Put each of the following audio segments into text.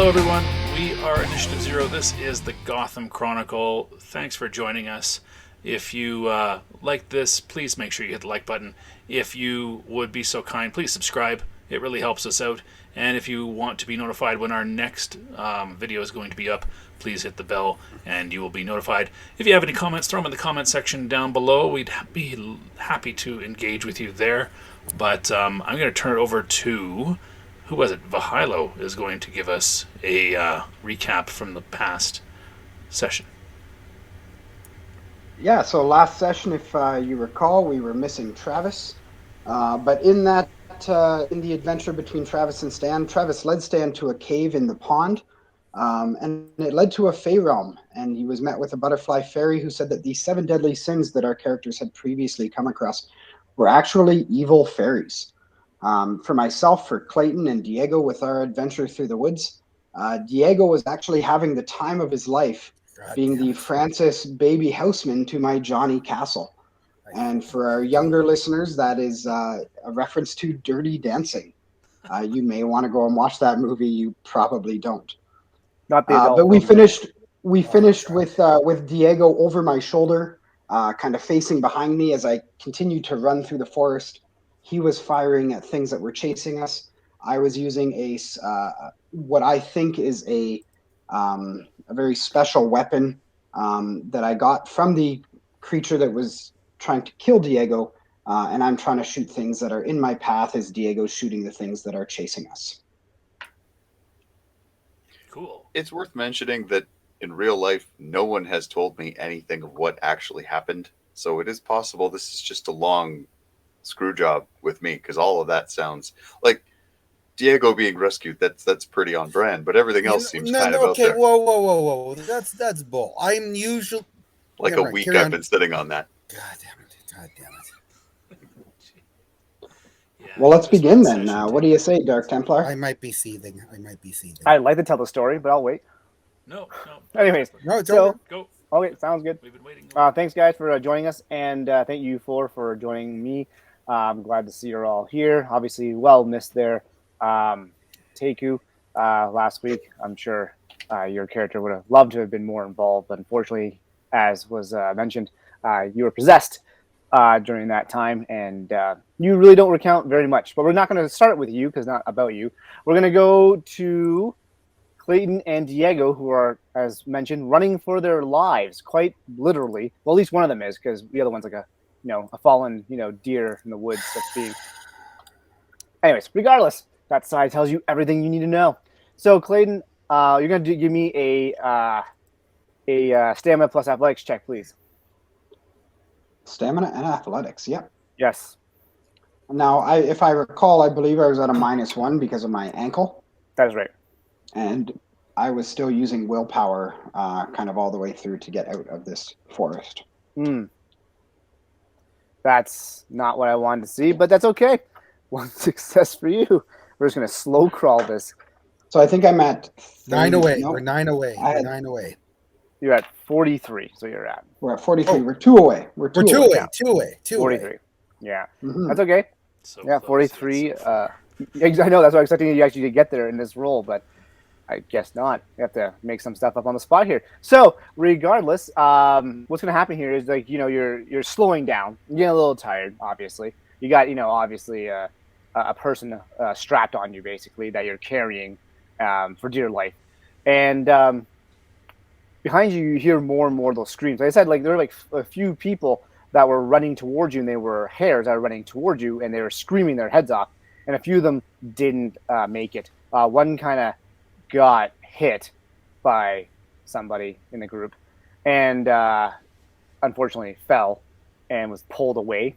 Hello, everyone. We are Initiative Zero. This is the Gotham Chronicle. Thanks for joining us. If you like this, please make sure you hit the like button. If you would be so kind, please subscribe. It really helps us out. And if you want to be notified when our next video is going to be up, please hit the bell and you will be notified. If you have any comments, throw them in the comment section down below. We'd be happy to engage with you there. But I'm going to turn it over to... who was it? Vahilo is going to give us a recap from the past session. Yeah, so last session, if you recall, we were missing Travis. But in that, in the adventure between Travis and Stan, Travis led Stan to a cave in the pond, and it led to a Fey realm. And he was met with a butterfly fairy who said that the 7 deadly sins that our characters had previously come across were actually evil fairies. For myself, for Clayton and Diego with our adventure through the woods, Diego was actually having the time of his life, being the Francis baby houseman to my Johnny Castle. And for our younger listeners, that is a reference to Dirty Dancing. You may want to go and watch that movie. You probably don't. Not the adult. But we finished with Diego over my shoulder, kind of facing behind me as I continued to run through the forest. He was firing at things that were chasing us. I was using what I think is a very special weapon that I got from the creature that was trying to kill Diego, and I'm trying to shoot things that are in my path as Diego's shooting the things that are chasing us. Cool. It's worth mentioning that in real life, no one has told me anything of what actually happened. So it is possible this is just a long screw job with me, because all of that sounds like Diego being rescued. That's pretty on brand, but everything else seems kind of out there. Whoa! That's bull. I'm usually like a week I've been sitting on that. God damn it! Yeah, Well, let's begin then. What do you say, Dark Templar? I might be seething. I'd like to tell the story, but I'll wait. No. Anyways, No, it's so over. Go. okay, sounds good. We've been waiting. Thanks, guys, for joining us, and thank you for joining me. I'm glad to see you're all here. Obviously, well missed there. Teku last week. I'm sure your character would have loved to have been more involved, but unfortunately, as was mentioned, you were possessed during that time, and you really don't recount very much. But we're not going to start with you, because not about you. We're going to go to Clayton and Diego, who are, as mentioned, running for their lives, quite literally. Well, at least one of them is, because the other one's like a fallen, deer in the woods that's being... Anyways, regardless, that side tells you everything you need to know. So, Clayton, you're going to give me a stamina plus athletics check, please. Stamina and athletics, yep. Yes. Now, if I recall, I believe I was at a -1 because of my ankle. That is right. And I was still using willpower kind of all the way through to get out of this forest. That's not what I wanted to see, but that's okay. One success for you. We're just going to slow crawl this. So I think I'm at 9 away. No, We're 9 away. I had- 9 away. You're at 43, so you're at. We're at 43. We're 2 away. We're 2 away. 2 away. 43. Yeah, Mhm. that's okay. So Yeah, close. 43. It's so I know, that's why I was expecting you actually to get there in this role, but I guess not. You have to make some stuff up on the spot here. So, regardless, what's going to happen here is, you're slowing down. You're getting a little tired, obviously. You got, obviously a person strapped on you, basically, that you're carrying for dear life. And behind you, you hear more and more of those screams. Like I said, there were a few people that were running towards you, and they were hares that were running towards you, and they were screaming their heads off. And a few of them didn't make it. One kind of got hit by somebody in the group, and unfortunately fell and was pulled away.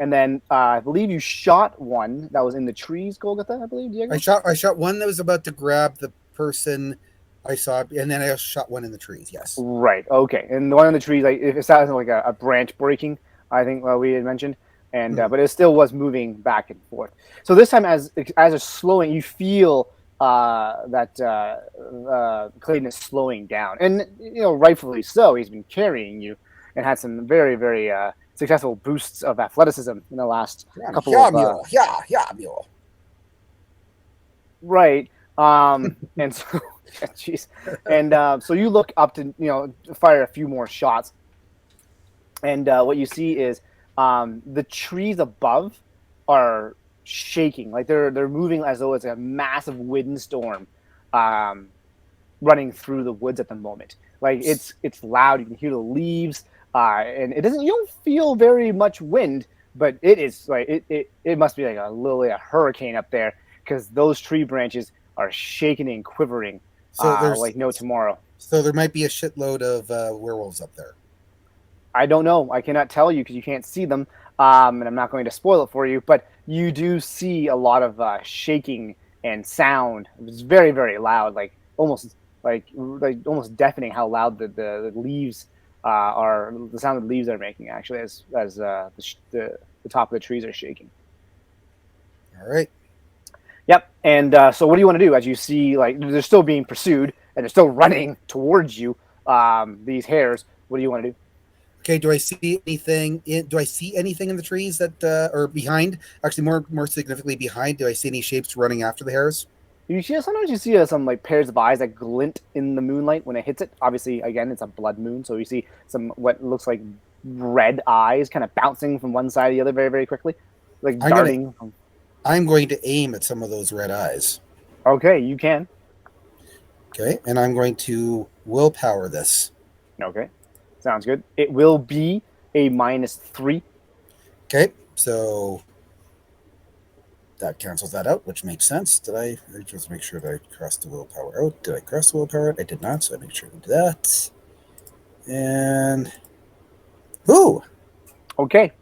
And then I believe you shot one that was in the trees, Golgotha, I believe, Diego? I shot one that was about to grab the person I saw, and then I also shot one in the trees, yes. Right, okay. And the one in the trees, it sounded like a branch breaking, I think we had mentioned. And but it still was moving back and forth. So this time, as it's slowing, you feel that Clayton is slowing down, and rightfully so. He's been carrying you and had some very, very successful boosts of athleticism in the last couple of mule. right. And so, jeez, and so you look up to fire a few more shots, and what you see is the trees above are shaking, like they're moving as though it's a massive windstorm running through the woods at the moment. Like it's loud. You can hear the leaves, and it doesn't. You don't feel very much wind, but it is like it must be like literally a hurricane up there because those tree branches are shaking and quivering like no tomorrow. So there might be a shitload of werewolves up there. I don't know. I cannot tell you because you can't see them, and I'm not going to spoil it for you. But you do see a lot of shaking and sound. It's very, very loud, like almost deafening how loud the leaves are. The sound of the leaves are making actually as the top of the trees are shaking. All right. Yep. And so what do you want to do as you see like they're still being pursued and they're still running towards you? These hares. What do you want to do? Okay. Do I see anything? Do I see anything in the trees that or behind? Actually, more significantly behind. Do I see any shapes running after the hares? Sometimes you see some like pairs of eyes that glint in the moonlight when it hits it. Obviously, again, it's a blood moon, so you see some what looks like red eyes kind of bouncing from one side to the other very, very quickly, like darting. I'm going to aim at some of those red eyes. Okay, you can. Okay, and I'm going to willpower this. Okay, sounds good. It will be a -3. Okay, so that cancels that out, which makes sense. Did I just make sure that I crossed the willpower out? Did I cross the willpower out? I did not, so I make sure to do that. And ooh, okay.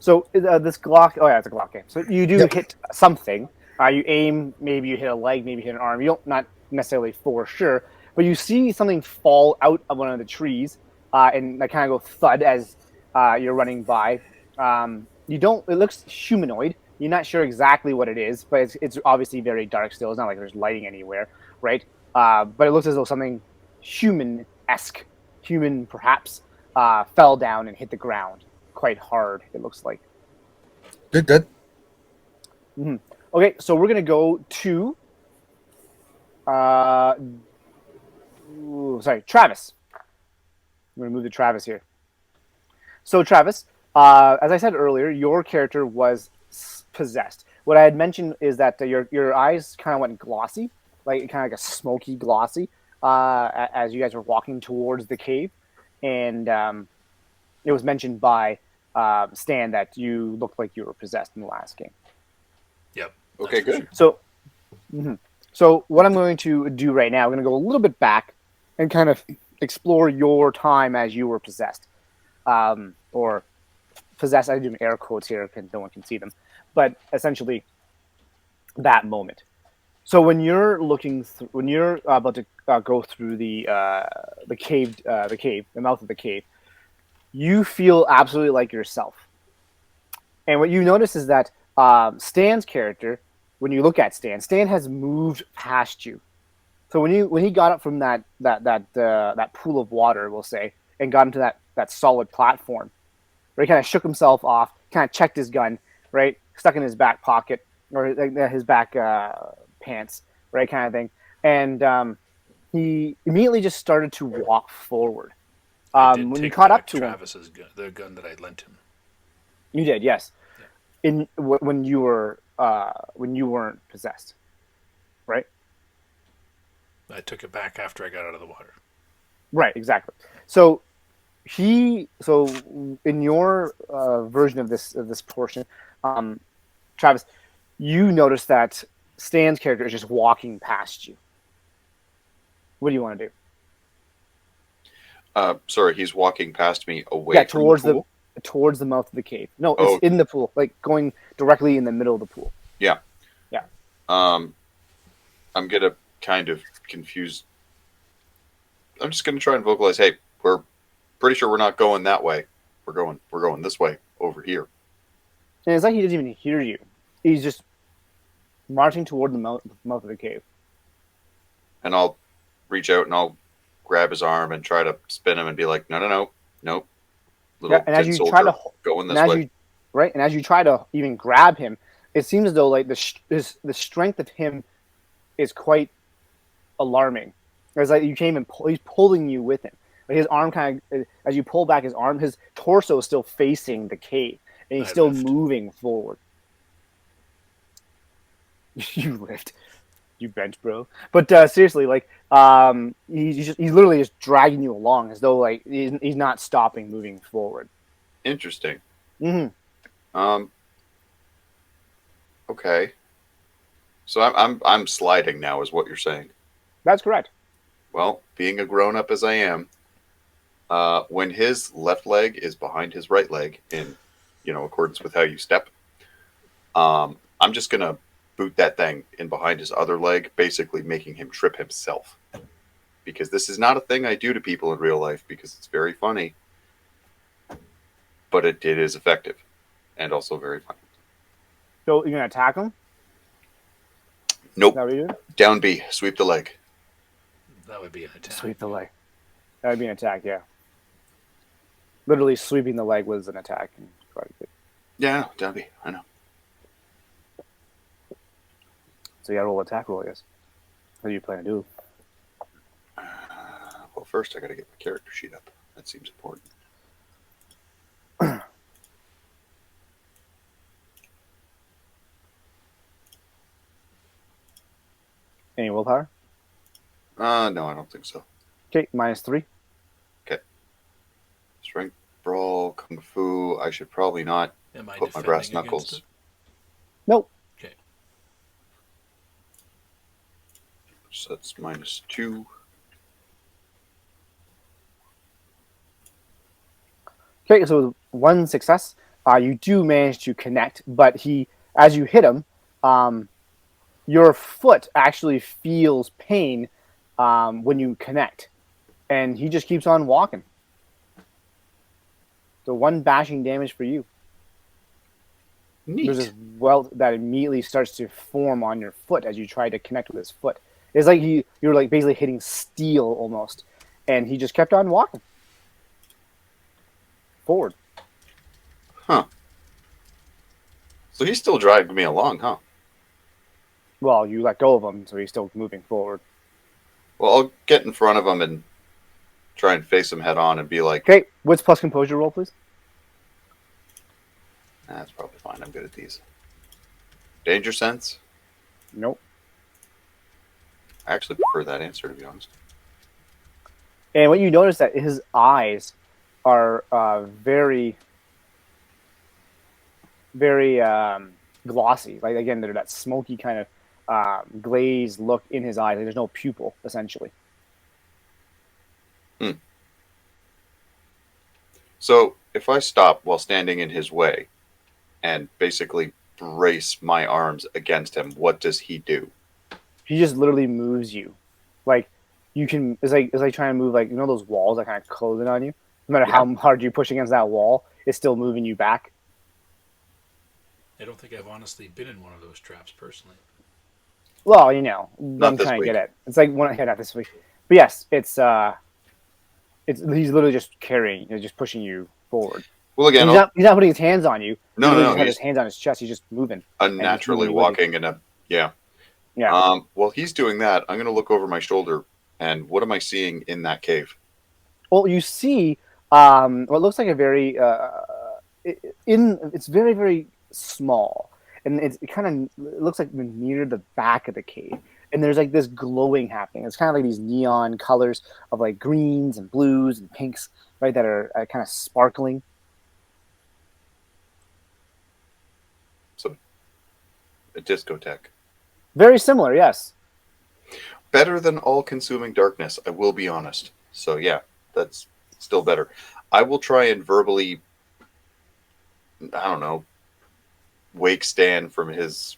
So this Glock, oh yeah, it's a Glock game. So you do hit something. You aim, maybe you hit a leg, maybe you hit an arm. You don't not necessarily for sure, but you see something fall out of one of the trees, and like kind of go thud as you're running by. You don't. It looks humanoid. You're not sure exactly what it is, but it's obviously very dark still. It's not like there's lighting anywhere, right? But it looks as though something human-esque, human perhaps, fell down and hit the ground quite hard, it looks like. Good. Mm-hmm. Okay, so we're going to go to... Travis. I'm going to move to Travis here. So, Travis, as I said earlier, your character was possessed. What I had mentioned is that your eyes kind of went glossy, like kind of like a smoky glossy, as you guys were walking towards the cave. And it was mentioned by Stan that you looked like you were possessed in the last game. Yep. Okay, good. Sure. So what I'm going to do right now, I'm going to go a little bit back and kind of explore your time as you were possessed. Or possessed, I do air quotes here because no one can see them. But essentially, that moment. So when you're when you're about to go through the mouth of the cave, you feel absolutely like yourself. And what you notice is that Stan's character, when you look at Stan has moved past you. So when he got up from that pool of water, we'll say, and got into that solid platform, where he kind of shook himself off, kind of checked his gun, right, stuck in his back pocket or his back pants, right, kind of thing, and he immediately just started to walk forward. When you caught up to Travis's gun, the gun that I lent him. You did, yes. Yeah. When you weren't possessed, right? I took it back after I got out of the water. Right, exactly. So in your version of this portion, Travis, you notice that Stan's character is just walking past you. What do you want to do? Sorry, he's walking past me away from towards the pool? towards the mouth of the cave. No, it's in the pool, like going directly in the middle of the pool. Yeah. Yeah. I'm gonna kind of confuse. I'm just gonna try and vocalize. Hey, we're pretty sure we're not going that way. We're going this way over here. And it's like he doesn't even hear you. He's just marching toward the mouth of the cave. And I'll reach out and I'll grab his arm and try to spin him and be like, no, nope. And as you try to going this way, and as you try to even grab him, it seems as though like the strength of him is quite alarming. It's like you can't even pull, he's pulling you with him. Like his arm kind of, as you pull back his arm, his torso is still facing the cave, and he's I still lift. moving forward. You lift, you bench, bro. But seriously, like he's literally just dragging you along as though like he's not stopping moving forward. Interesting. Mm-hmm. Okay. So I'm sliding now, is what you're saying. That's correct. Well, being a grown up as I am, when his left leg is behind his right leg, in accordance with how you step, I'm just gonna boot that thing in behind his other leg, basically making him trip himself. Because this is not a thing I do to people in real life because it's very funny, but it is effective and also very funny. So you're gonna attack him? Nope. Is that what you're doing? Down B, sweep the leg. That would be an attack. Sweep the leg. That would be an attack, yeah. Literally sweeping the leg was an attack. Yeah, down B, I know. So you gotta roll attack roll, I guess. What do you plan to do? Well, first I gotta get my character sheet up. That seems important. Any willpower? No, I don't think so. Okay, -3. Okay. Strength, brawl, kung fu. I should probably not Am I put my defending brass against knuckles. it? Nope. Okay. So that's -2. Okay, so with one success, you do manage to connect, but as you hit him, your foot actually feels pain when you connect, and he just keeps on walking. So 1 bashing damage for you. Neat. There's this welt that immediately starts to form on your foot as you try to connect with his foot. It's like you're like basically hitting steel almost, and he just kept on walking forward. Huh. So he's still driving me along, huh? Well, you let go of him, so he's still moving forward. Well, I'll get in front of him and try and face him head on and be like, Okay, what's plus composure roll, please? that's probably fine. I'm good at these. Danger sense? Nope. I actually prefer that answer, to be honest. And what you notice that his eyes are very, very glossy. Like again, they're that smoky kind of glazed look in his eyes. Like there's no pupil, essentially. So if I stop while standing in his way and basically brace my arms against him, what does he do? He just literally moves you. Like you can, it's like trying to move like those walls that kind of close in on you. No matter how hard you push against that wall, it's still moving you back. I don't think I've honestly been in one of those traps personally. Well, I'm this trying to week. get it. It's like not this week, but yes, it's he's literally just carrying, just pushing you forward. Well, again, He's not putting his hands on you. No, he no, just has he's his hands on his chest. He's just moving. unnaturally moving walking in a Yeah. While he's doing that, I'm going to look over my shoulder, and what am I seeing in that cave? Well, you see what looks like a very it's very, very small, and it kind of looks like near the back of the cave. And there's like this glowing happening. It's kind of like these neon colors of like greens and blues and pinks, right? That are kind of sparkling. So, a discotheque. Very similar, yes. Better than all-consuming darkness, I will be honest. So yeah, that's still better. I will try and verbally, I don't know, wake Stan from his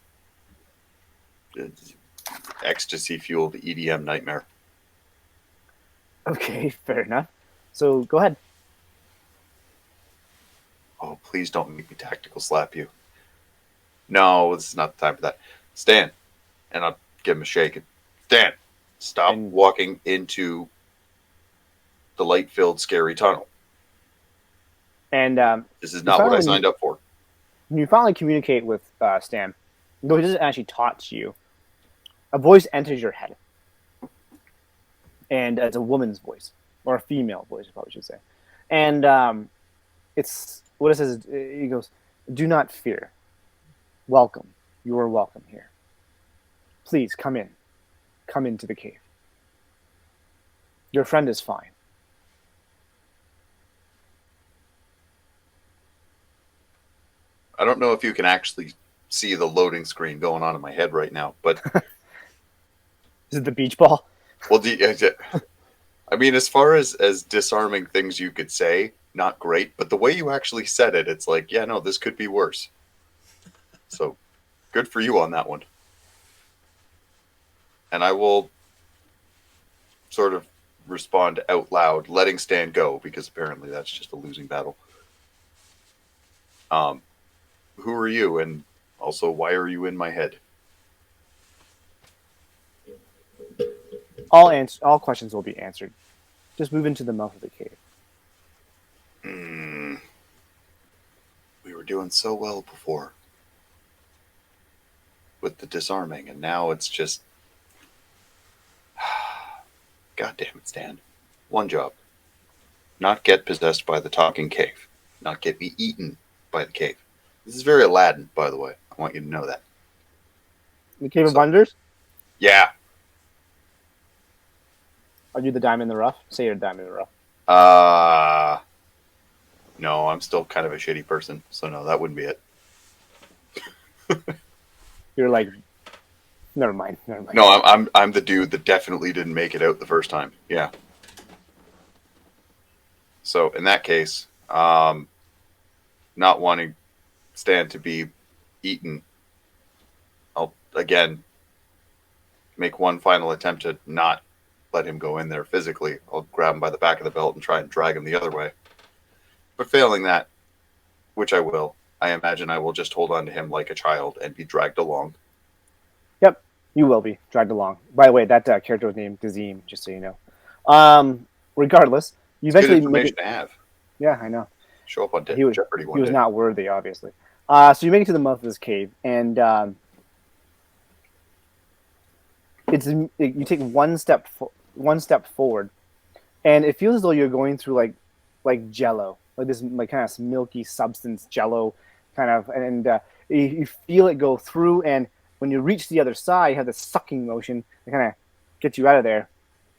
ecstasy-fueled EDM nightmare. Okay, fair enough. So go ahead. Oh, please don't make me tactical slap you. No, this is not the time for that. Stan. And I'll give him a shake. Stan, stop walking into the light-filled, scary tunnel. And this is not what I signed up for. When you finally communicate with Stan, though he doesn't actually talk to you, a voice enters your head, and it's a woman's voice or a female voice, I probably should say, and it's what it says. He goes, "Do not fear. Welcome. You are welcome here. Please come in. Come into the cave. Your friend is fine." I don't know if you can actually see the loading screen going on in my head right now, but Is it the beach ball? well, I mean, as far as disarming things you could say, not great, but the way you actually said it, it's like, yeah, no, this could be worse. So, good for you on that one. And I will sort of respond out loud, letting Stan go, because apparently that's just a losing battle. Who are you, and also why are you in my head? All questions will be answered. Just move into the mouth of the cave. We were doing so well before with the disarming, and now it's just... God damn it, Stan. One job. Not get possessed by the talking cave. Not get me eaten by the cave. This is very Aladdin, by the way. I want you to know that. The Cave of Wonders? Yeah. Are you the diamond in the rough? Say you're the diamond in the rough. No, I'm still kind of a shitty person, so no, that wouldn't be it. You're like, never mind. No, I'm the dude that definitely didn't make it out the first time. Yeah. So in that case, not wanting Stan to be eaten, I'll again make one final attempt to not let him go in there physically. I'll grab him by the back of the belt and try and drag him the other way. But failing that, which I will, I imagine I will just hold on to him like a child and be dragged along. Yep, you will be dragged along. By the way, that character was named Dazim, just so you know. Regardless, you It's eventually good information to have. Yeah, I know. Show up on He was Jeopardy one He was day. not worthy, obviously. So you make it to the mouth of this cave, and you take one step forward, and it feels as though you're going through like Jello, like this like kind of milky substance Jello, kind of, and you feel it go through, and when you reach the other side, you have this sucking motion that kind of gets you out of there.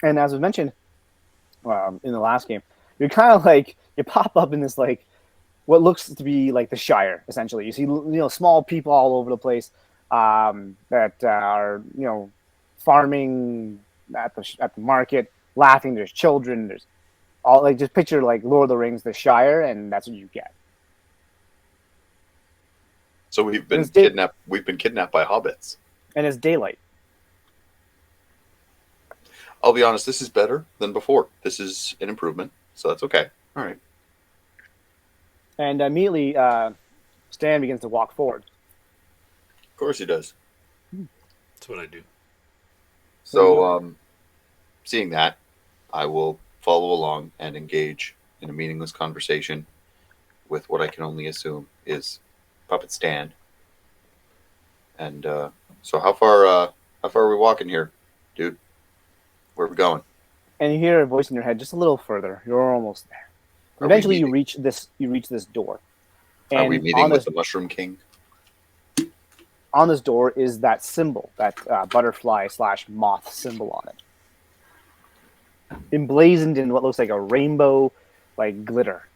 And as was mentioned in the last game, you're kind of like you pop up in this like what looks to be like the Shire, essentially. You see small people all over the place that are farming at the market, laughing. There's children. There's all like just picture like Lord of the Rings, the Shire, and that's what you get. So we've been kidnapped. We've been kidnapped by hobbits, and it's daylight. I'll be honest. This is better than before. This is an improvement, so that's okay. All right. And immediately, Stan begins to walk forward. Of course he does. That's what I do. So, seeing that, I will follow along and engage in a meaningless conversation with what I can only assume is Puppet Stan. And so, how far are we walking here, dude? Where are we going? And you hear a voice in your head, just a little further. You're almost there. Eventually, you reach this door. And are we meeting with the Mushroom King? On this door is that symbol, that butterfly/moth symbol on it, emblazoned in what looks like a rainbow, like glitter.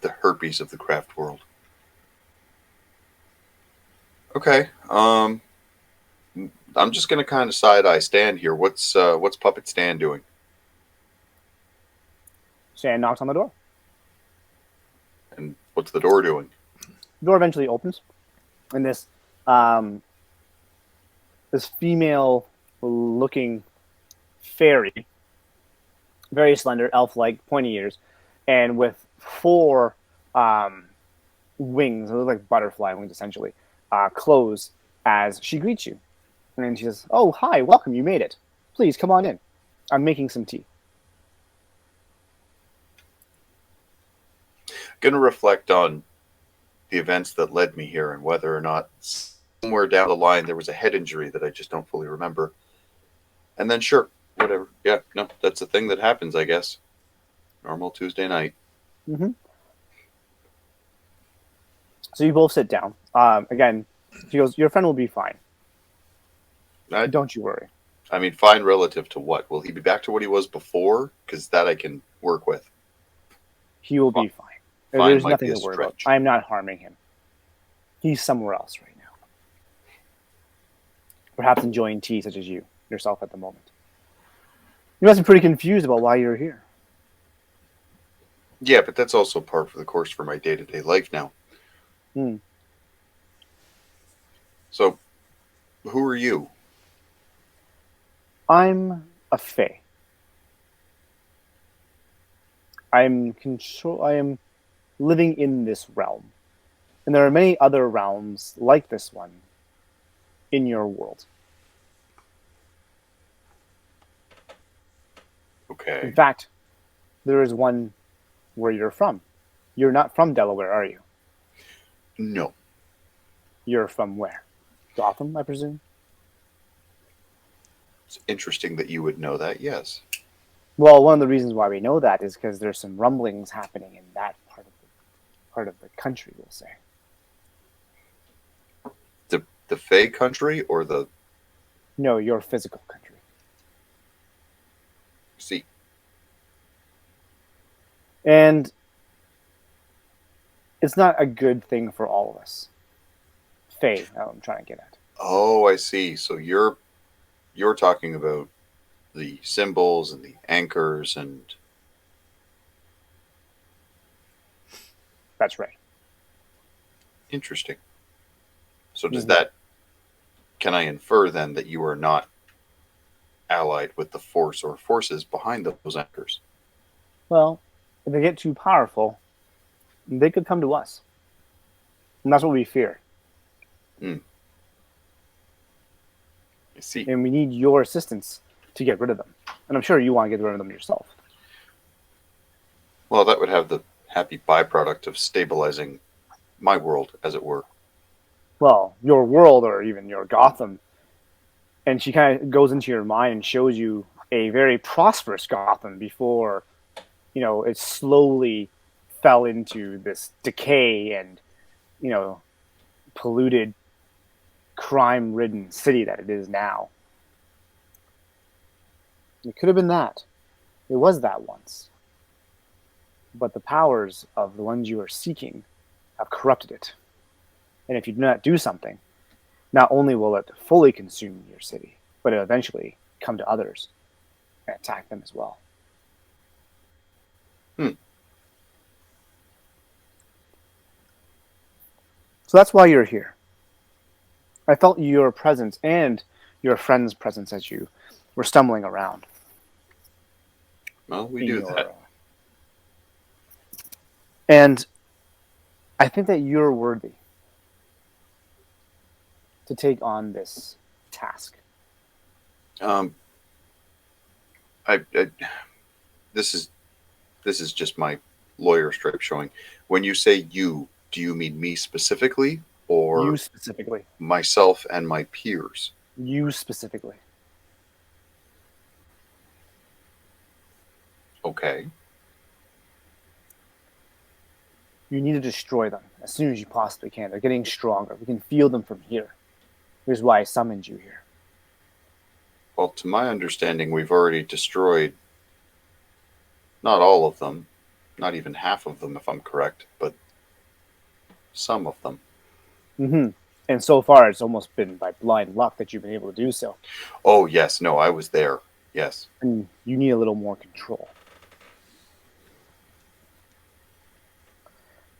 The herpes of the craft world. Okay. I'm just gonna kind of side-eye Stan here. What's Puppet Stan doing? Stan knocks on the door. And what's the door doing? The door eventually opens, and this female-looking fairy, very slender, elf-like, pointy ears, and with 4 wings, they look like butterfly wings essentially, close as she greets you. And then she says, "Oh, hi, welcome, you made it. Please, come on in. I'm making some tea." Going to reflect on the events that led me here and whether or not somewhere down the line there was a head injury that I just don't fully remember. And then sure, whatever. Yeah, no, that's a thing that happens, I guess. Normal Tuesday night. Mm-hmm. So you both sit down. Again, she goes, your friend will be fine. Don't you worry. I mean, fine relative to what? Will he be back to what he was before? Because that I can work with. He will be fine. Fine There's might nothing be a to worry about. stretch. I am not harming him. He's somewhere else right now. Perhaps enjoying tea such as yourself at the moment. You must be pretty confused about why you're here. Yeah, but that's also par for the course for my day-to-day life now. So, who are you? I'm a fae. I am living in this realm. And there are many other realms like this one in your world. Okay. In fact, there is one where you're from. You're not from Delaware, are you? No. You're from where? Gotham, I presume? It's interesting that you would know that, yes. Well, one of the reasons why we know that is because there's some rumblings happening in that part of the country, we'll say. The Fey country or the... No, your physical country. See. And it's not a good thing for all of us. Fae, I'm trying to get at. Oh, I see. So you're talking about the symbols and the anchors and... That's right. Interesting. So does that... Can I infer then that you are not allied with the force or forces behind those anchors? Well, if they get too powerful, they could come to us. And that's what we fear. I see. And we need your assistance to get rid of them. And I'm sure you want to get rid of them yourself. Well, that would have the happy byproduct of stabilizing my world, as it were. Well, your world or even your Gotham. And she kind of goes into your mind and shows you a very prosperous Gotham before, it slowly fell into this decay and, polluted, crime-ridden city that it is now. It could have been that. It was that once. But the powers of the ones you are seeking have corrupted it. And if you do not do something, not only will it fully consume your city, but it'll eventually come to others and attack them as well. So that's why you're here. I felt your presence and your friend's presence as you were stumbling around. Well, we do that. And I think that you're worthy to take on this task. This is just my lawyer stripe showing. When you say you, do you mean me specifically, or you specifically? Myself and my peers? You specifically. Okay. You need to destroy them as soon as you possibly can. They're getting stronger. We can feel them from here. Here's why I summoned you here. Well, to my understanding, we've already destroyed not all of them, not even half of them, if I'm correct, but some of them. Mm-hmm. And so far, it's almost been by blind luck that you've been able to do so. Oh, yes. No, I was there. Yes. And you need a little more control.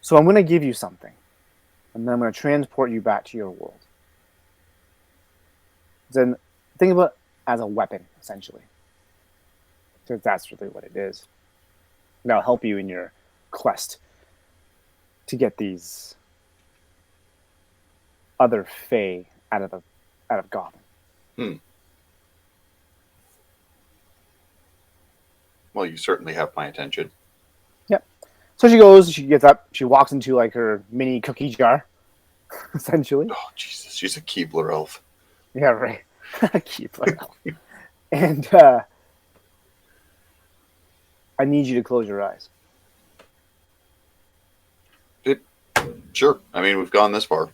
So I'm going to give you something, and then I'm going to transport you back to your world. Then think of it as a weapon, essentially. Because that's really what it is. And that'll help you in your quest to get these other Fae out of Gotham. Well, you certainly have my attention. Yep. So she goes, she gets up, she walks into like her mini cookie jar, essentially. Oh, Jesus. She's a Keebler elf. Yeah, right. Keep it up. And I need you to close your eyes. Sure. I mean, we've gone this far.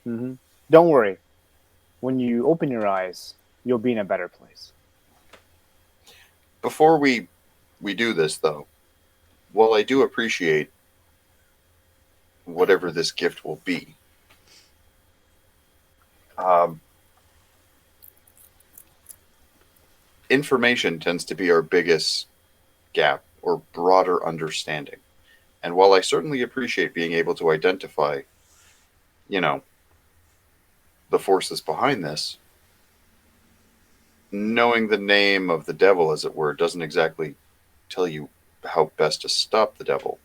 Mm-hmm. Don't worry. When you open your eyes, you'll be in a better place. Before we do this, though, while I do appreciate whatever this gift will be, information tends to be our biggest gap or broader understanding. And while I certainly appreciate being able to identify, the forces behind this, knowing the name of the devil, as it were, doesn't exactly tell you how best to stop the devil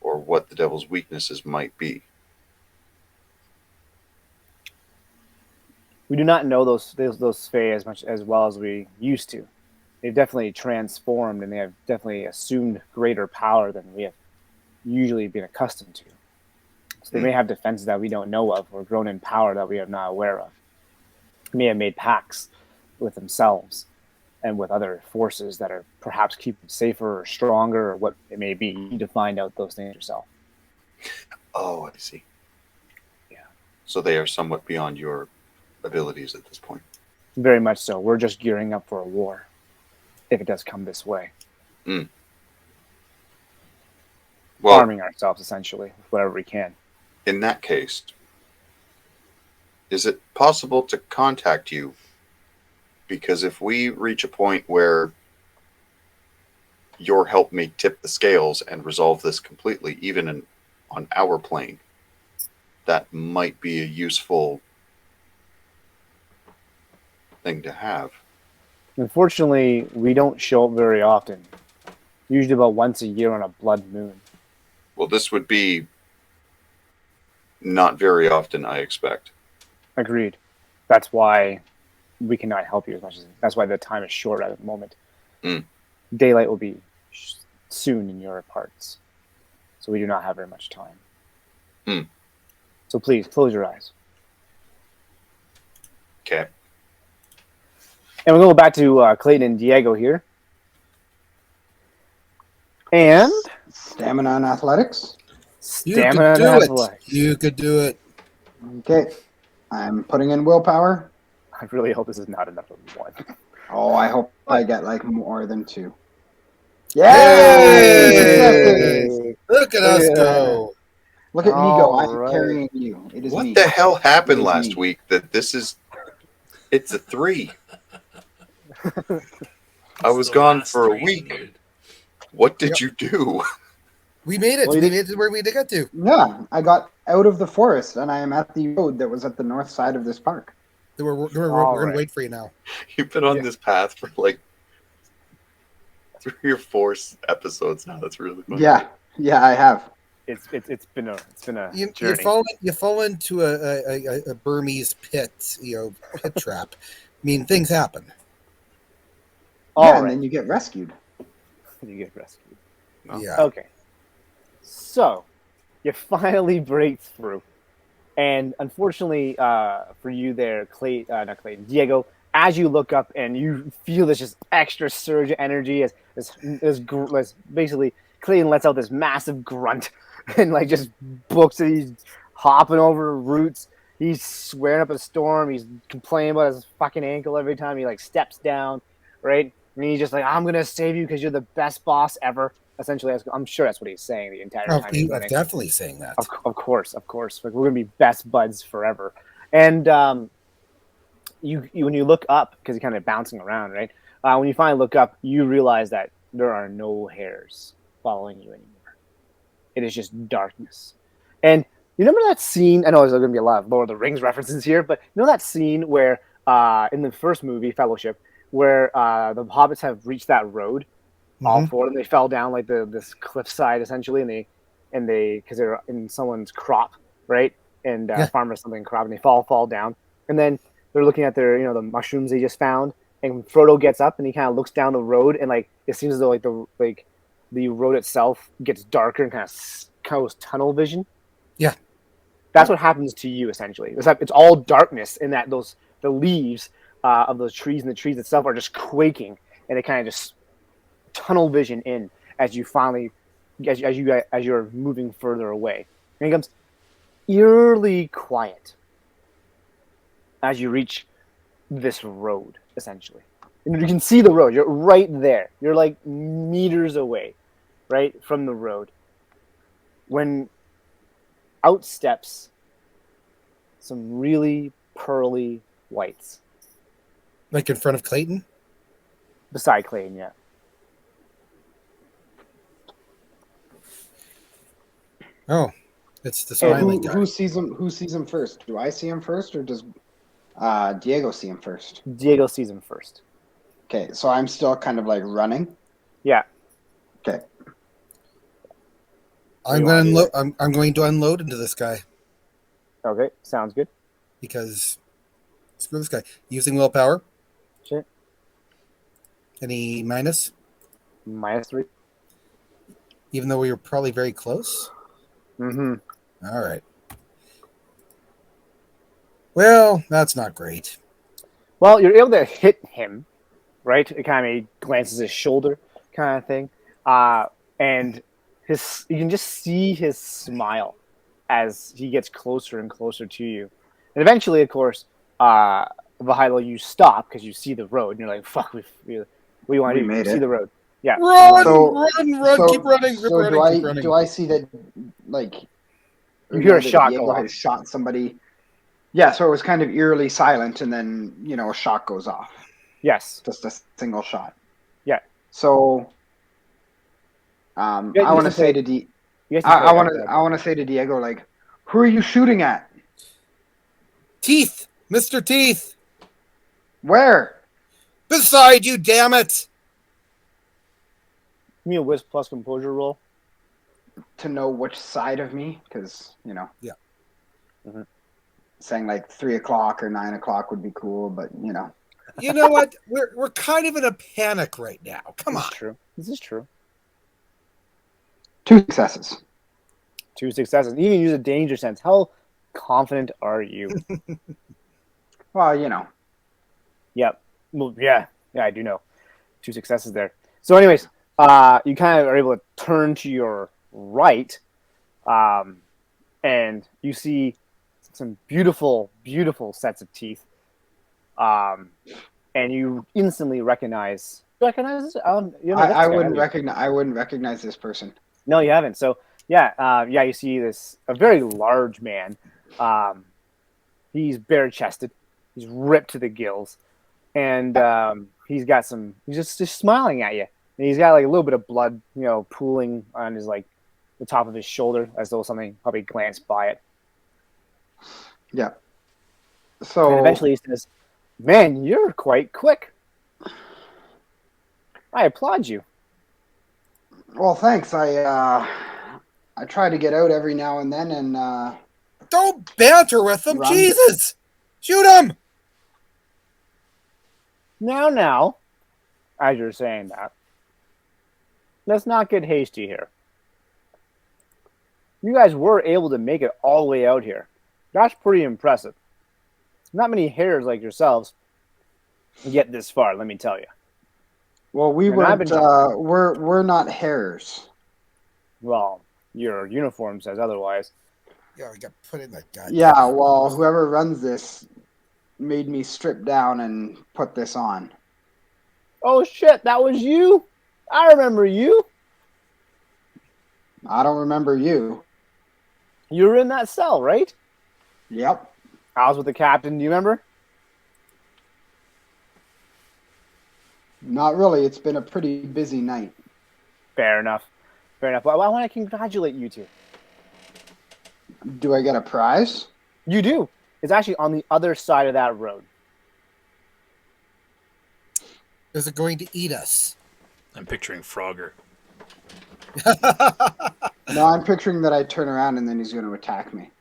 or what the devil's weaknesses might be. We do not know those Fae as well as we used to. They've definitely transformed, and they have definitely assumed greater power than we have usually been accustomed to. So they may have defenses that we don't know of, or grown in power that we are not aware of. They may have made pacts with themselves and with other forces that are perhaps keep them safer or stronger, or what it may be. You need to find out those things yourself. Oh, I see. Yeah. So they are somewhat beyond your abilities at this point. Very much so. We're just gearing up for a war, if it does come this way. Well, arming ourselves, essentially, with whatever we can. In that case, is it possible to contact you? Because if we reach a point where your help may tip the scales and resolve this completely, even on our plane, that might be a useful thing to have. Unfortunately, we don't show up very often. Usually about once a year on a blood moon. Well, this would be not very often, I expect. Agreed. That's why we cannot help you as much as... That's why the time is short at the moment. Daylight will be soon in your parts. So we do not have very much time. So please, close your eyes. Okay. And we'll go back to Clayton and Diego here. And... Stamina and athletics. Stamina and athletics. You could do it. Okay. I'm putting in willpower. I really hope this is not enough of one. Oh, I hope I get like more than 2. Yay! Look at us go. Look at me go. I'm Right. carrying you. It is What me. the hell happened It is last me. week that this is... It's a 3. I was The gone last for a 3 week. needed. What did you do? We made it. Well, you We did- made it to where we had to get to. Yeah, I got out of the forest and I am at the road that was at the north side of this park. We're All going right. to wait for you now. You've been on Yeah. this path for like 3 or 4 episodes now. That's really funny. Yeah, I have. It's been a You journey. fall into a Burmese pit, pit trap. I mean, things happen. All yeah, right. and then you get rescued. You get rescued. Oh. Yeah. Okay. So, you finally break through. And unfortunately for you there, not Clayton, Diego, as you look up and you feel this just extra surge of energy as basically Clayton lets out this massive grunt and like just books it. He's hopping over roots. He's swearing up a storm. He's complaining about his fucking ankle every time he like steps down, right? And he's just like, I'm going to save you because you're the best boss ever. Essentially, I'm sure that's what he's saying the entire time. He was definitely saying that. Of course. Like, we're gonna be best buds forever. And you when you look up, because you're kind of bouncing around, right? When you finally look up, you realize that there are no hairs following you anymore. It is just darkness. And you remember that scene? I know there's going to be a lot of Lord of the Rings references here, but you know that scene where in the first movie, Fellowship, where the hobbits have reached that road. All 4 of them, they fell down like this cliffside essentially, and they because they're in someone's crop, right? And farmer's something crop, and they fall down, and then they're looking at their the mushrooms they just found, and Frodo gets up and he kind of looks down the road, and like it seems as though the road itself gets darker and kind of tunnel vision. Yeah. That's what happens to you essentially. It's all darkness, in that the leaves of those trees and the trees itself are just quaking, and they kind of just tunnel vision in as you finally, as you're moving further away. And it becomes eerily quiet as you reach this road, essentially. And you can see the road. You're right there. You're like meters away, right from the road. When out steps some really pearly whites. Like in front of Clayton? Beside Clayton, yeah. Oh, it's the So smiling guy. who sees him? Who sees him first? Do I see him first, or does Diego see him first? Diego sees him first. Okay, so I'm still kind of like running. Yeah. Okay. I'm going to unload. I'm going to unload into this guy Okay, sounds good. because screw this guy. Using willpower. Sure. Any minus? -3. Even though we were probably very close. Mm-hmm. All right. Well, that's not great. Well, you're able to hit him, right? It kind of glances his shoulder, kind of thing, and you can just see his smile as he gets closer and closer to you. And eventually, of course, Vahilo, you stop because you see the road, and you're like, "Fuck, what do you want to do? made See it. the road." Yeah. Run, So- run, keep running, keep So running, keep running. do I see that? Like, You hear a that shot Diego go off. had shot somebody. Yeah, so it was kind of eerily silent, and then a shot goes off. Yes. Just a single shot. Yeah. So, Yeah, I want to you say can to You guys can I play want it. to I want to say to Diego, like, who are you shooting at? Teeth, Mr. Teeth, Where? beside you, damn it! Give me a Wisp plus composure roll. To know which side of me, because Yeah. Mhm. saying like 3 o'clock or 9 o'clock would be cool, but You know what? We're kind of in a panic right now. Come This on. is true. This is true. 2 successes. 2 successes. You even use a danger sense. How confident are you? Well, Yep. Well, yeah, I do know. 2 successes there. So, anyways, you kind of are able to turn to your right, and you see some beautiful, beautiful sets of teeth. And you instantly recognize. Recognize this? I wouldn't recognize this person. No, you haven't. So, yeah, you see a very large man. He's bare chested. He's ripped to the gills, and he's just smiling at you. And he's got like a little bit of blood, pooling on his the top of his shoulder, as though something probably glanced by it. Yeah. So And eventually he says, "Man, you're quite quick. I applaud you." well, thanks. I try to get out every now and then, and Don't banter with them, Run. Jesus! Shoot him! Now, as you're saying that, let's not get hasty here. You guys were able to make it all the way out here. That's pretty impressive. Not many hares like yourselves get this far, let me tell you. well, we And I've weren't. been- We're not hares. Well, your uniform says otherwise. Yeah, we got put in that guy. Yeah. Well, whoever runs this made me strip down and put this on. Oh shit, that was you? I remember you. I don't remember you. You were in that cell, right? Yep. I was with the captain, do you remember? Not really. It's been a pretty busy night. Fair enough. Well, I want to congratulate you two. Do I get a prize? You do. It's actually on the other side of that road. Is it going to eat us? I'm picturing Frogger. No, I'm picturing that I turn around and then he's going to attack me.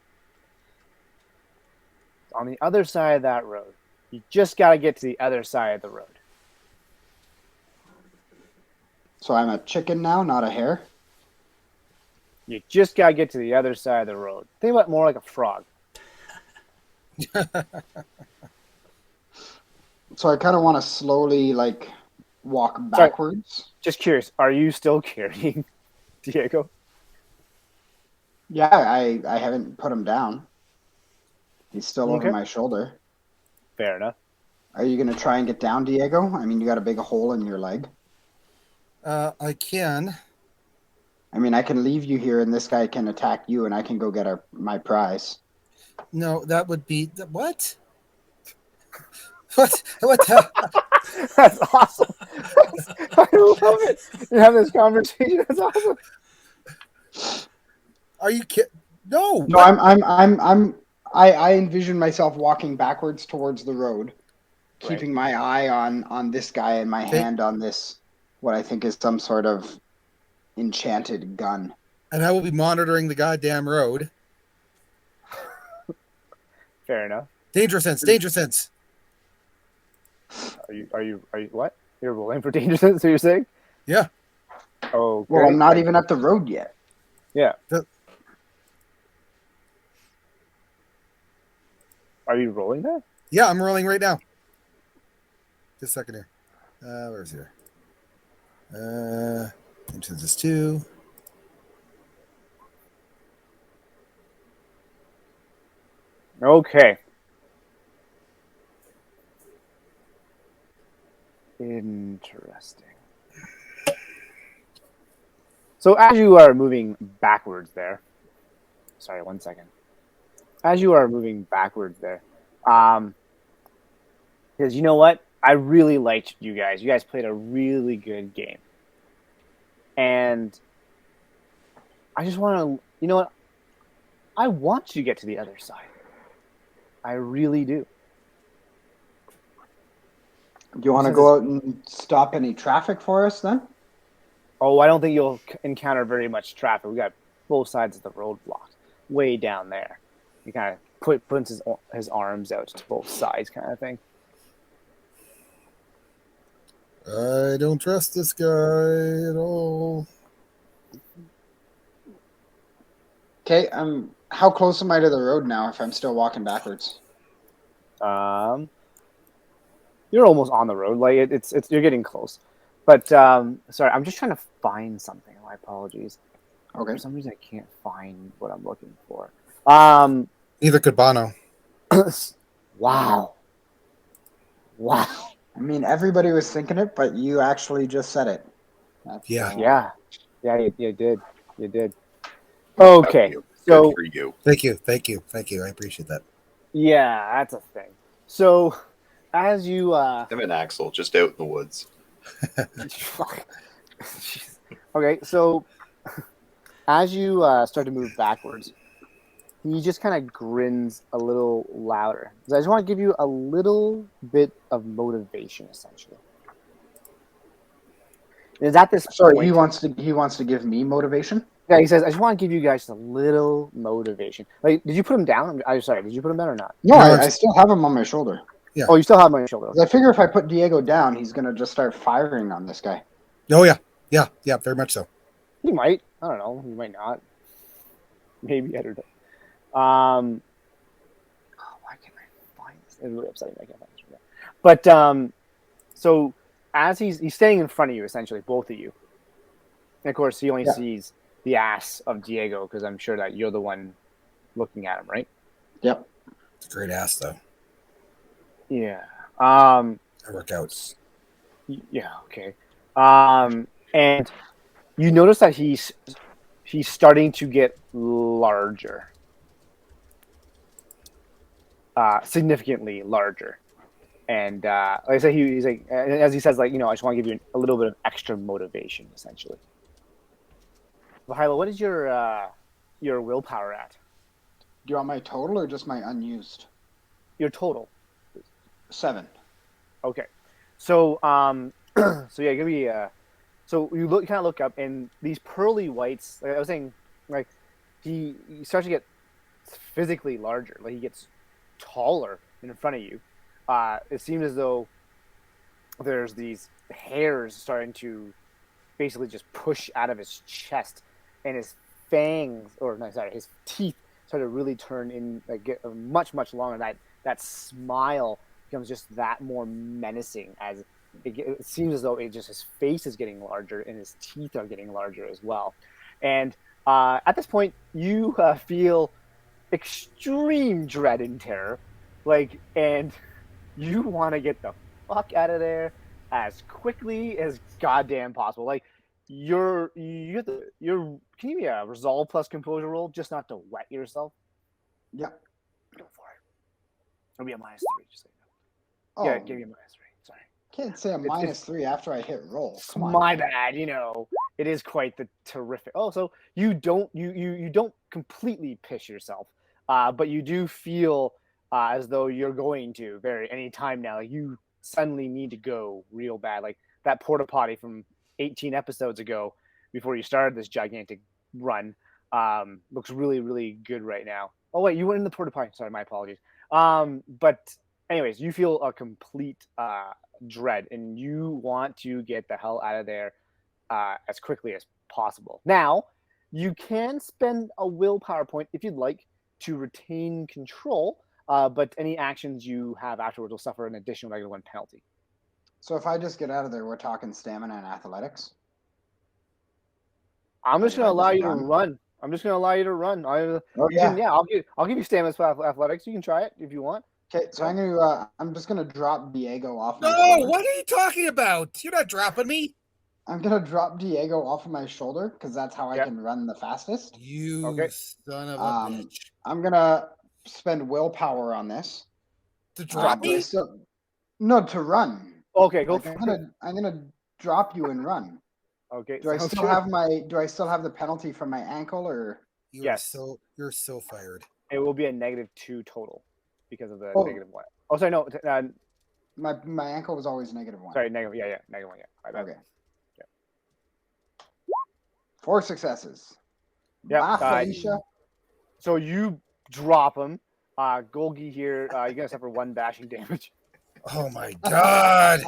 On the other side of that road. You just got to get to the other side of the road. So I'm a chicken now, not a hare. You just gotta get to the other side of the road. Think about it more like a frog. So I kind of want to slowly like walk Sorry. backwards. Just curious, are you still carrying Diego? Yeah, I haven't put him down. He's still over Okay. my shoulder. Fair enough. Are you going to try and get down, Diego? I mean, you got a big hole in your leg. I can. I mean, I can leave you here and this guy can attack you and I can go get my prize. No, that would be what? What the? That's awesome. I love it. You have this conversation. That's awesome. Are you kidding? No. No, I envision myself walking backwards towards the road, keeping my eye on this guy and my hand on this, what I think is some sort of enchanted gun. And I will be monitoring the goddamn road. Fair enough. Danger sense. Danger sense. Are you what? You're rolling for danger sense, so you're saying? Yeah. Oh, Well, I'm not even at the road yet. Yeah. Are you rolling that? Yeah, I'm rolling right now. Just a second here. Where's here? Into this too. Okay. Interesting. So as you are moving backwards there, sorry, 1 second. As you are moving backwards there, because you know what? I really liked you guys. You guys played a really good game. And I just want to, you know what? I want you to get to the other side. I really do. Do you want to go out and stop any traffic for us then? Oh, I don't think you'll encounter very much traffic. We got both sides of the road blocked, way down there. He kind of puts his arms out to both sides, kind of thing. I don't trust this guy at all. Okay, how close am I to the road now if I'm still walking backwards? You're almost on the road. Like it's you're getting close. But sorry, I'm just trying to find something. My apologies. Okay. For some reason, I can't find what I'm looking for. Neither could Bono. Wow. I mean, everybody was thinking it, but you actually just said it. Yeah. Yeah, you did. You did. Okay, so good for you. Thank you. I appreciate that. yeah, that's a thing. So as you Him and Axel just out in the woods. okay, so as you start to move backwards, he just kind of grins a little louder. So I just want to give you a little bit of motivation, essentially. Is that this? Sorry, point, he wants to give me motivation. Yeah, he says, "I just want to give you guys a little motivation." Like, did you put him down? I'm sorry. Did you put him down or not? No, I still have him on my shoulder. Yeah. Oh, you still have him on your shoulder. I figure if I put Diego down, he's gonna just start firing on this guy. Oh yeah, very much so. He might. I don't know. He might not. Maybe I don't know. Why can't I find this? It's really upsetting. I can't find this. But so as he's staying in front of you, essentially, both of you. And of course, he only sees the ass of Diego because I'm sure that you're the one looking at him, right? Yep. It's a great ass though. Yeah. I work out. Yeah. Okay. And you notice that he's starting to get larger. Significantly larger. And like I said, he's like, as he says, like, I just want to give you a little bit of extra motivation, essentially. Holle, what is your willpower at? Do you want my total or just my unused? Your total. 7. Okay. So so yeah, give me so you kind of look up, and these pearly whites, like I was saying, like he starts to get physically larger, like he gets taller in front of you. It seems as though there's these hairs starting to basically just push out of his chest, and his fangs, his teeth start to really turn in, like get much longer. That smile becomes just that more menacing as it seems as though his face is getting larger and his teeth are getting larger as well. And at this point, you feel extreme dread and terror, and you want to get the fuck out of there as quickly as goddamn possible. Like can you give me a resolve plus composure roll just not to wet yourself? Yeah. Go for it. It'll be a -3, just so you know. Oh, Yeah, give me a -3. Sorry. Can't say a -3 after I hit roll. Come on. My bad. It is quite the terrific. Oh, so you don't completely piss yourself, but you do feel as though you're going to any time now. Like you suddenly need to go real bad. Like that porta potty from 18 episodes ago, before you started this gigantic run, looks really, really good right now. Oh wait, you went in the porta potty. Sorry, my apologies. But anyways, you feel a complete dread, and you want to get the hell out of there as quickly as possible. Now, you can spend a willpower point if you'd like to retain control, but any actions you have afterwards will suffer an additional -1 penalty. So if I just get out of there, we're talking stamina and athletics. I'm just going to allow you to done? run. I'm just going to allow you to run. I'll give you stamina for athletics. You can try it if you want. Okay, so I'm just gonna drop Diego off. No, my shoulder. what are you talking about? You're not dropping me. I'm gonna drop Diego off of my shoulder because that's how I can run the fastest. You son of a bitch. I'm gonna spend willpower on this. To drop me? No, to run. Okay, go. I'm gonna drop you and run. Okay. Do I still have the penalty from my ankle or? Yes. You're so fired. It will be a -2 total because of the -1. Oh, sorry, no. My ankle was always -1. Sorry, -1. Yeah, -1. Yeah. Okay. Yeah. 4 successes. Yeah. Felicia. So you drop him. Golgi here, you're gonna suffer 1 bashing damage. Oh my god!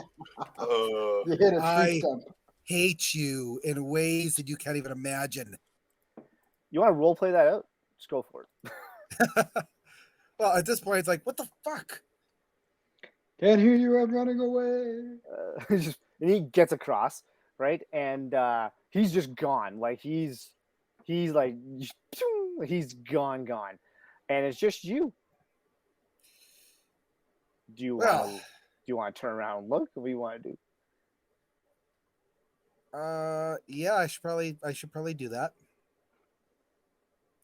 You hit a tree stump. Hate you in ways that you can't even imagine. You want to role play that out? Just go for it. Well, at this point, it's like, what the fuck? Can't hear you. I'm running away. And he gets across, right? And he's just gone. Like he's like he's gone, and it's just you. Do you want to turn around and look? What do you want to do? Yeah, I should probably do that.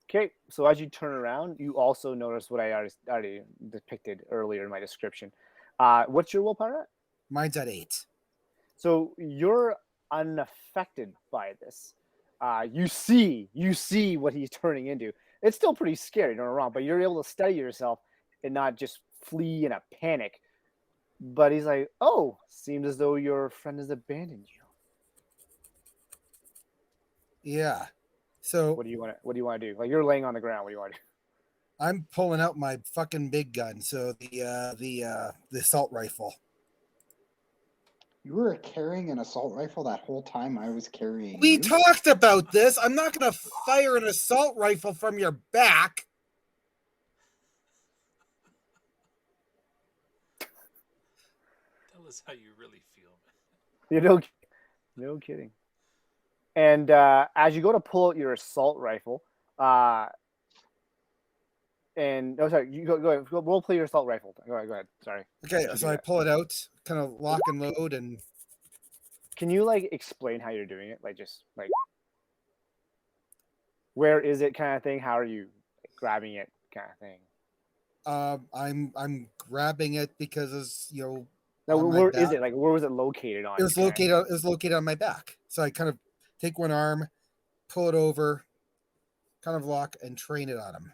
Okay, so as you turn around, you also notice what I already depicted earlier in my description. What's your willpower at? Mine's at 8. So you're unaffected by this. You see what he's turning into. It's still pretty scary, don't get me wrong, but you're able to steady yourself and not just flee in a panic. But he's like, "Oh, seems as though your friend has abandoned you." Yeah. So what do you want to do? Like you're laying on the ground. What do you want to do? I'm pulling out my fucking big gun. So the assault rifle. You were carrying an assault rifle that whole time I was carrying. We talked about this. I'm not going to fire an assault rifle from your back. Tell us how you really feel, man. No kidding. And as you go to pull out your assault rifle, you go ahead. Role play your assault rifle. Go ahead. Sorry. Okay, so I pull it out, kind of lock and load, and. Can you explain how you're doing it? Where is it, kind of thing? How are you grabbing it, kind of thing? I'm grabbing it because Now, where is it? Where was it located on? It was located on my back. So I kind of take one arm, pull it over, kind of lock and train it on him.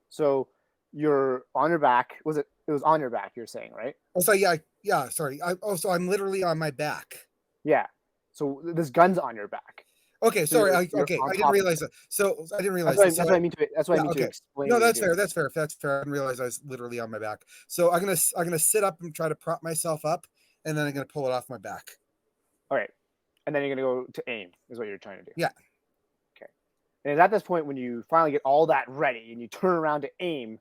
So you're on your back. It was on your back, you're saying, right? Oh, so yeah, sorry. I'm literally on my back. Yeah. So this gun's on your back. Okay, sorry. I didn't realize that. So I didn't realize that. That's what I mean to explain. No, that's fair. That's fair. I didn't realize I was literally on my back. So I'm gonna sit up and try to prop myself up, and then I'm gonna pull it off my back. All right. And then you're gonna go to aim. Is what you're trying to do. Yeah. Okay. And it's at this point when you finally get all that ready and you turn around to aim,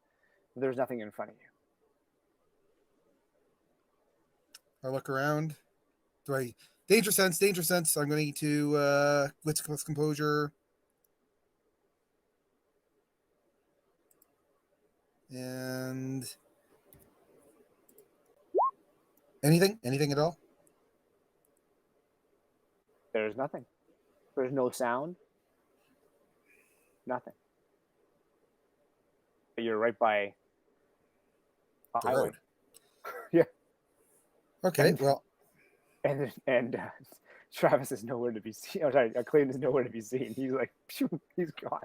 there's nothing in front of you. I look around. Danger sense, danger sense. I'm going to wits plus composure. And anything at all? There's nothing. There's no sound. Nothing. But you're right by a The highway. road. Yeah. Okay, well, And Travis is nowhere to be seen. Oh, sorry, Clayton is nowhere to be seen. He's like, phew, he's gone.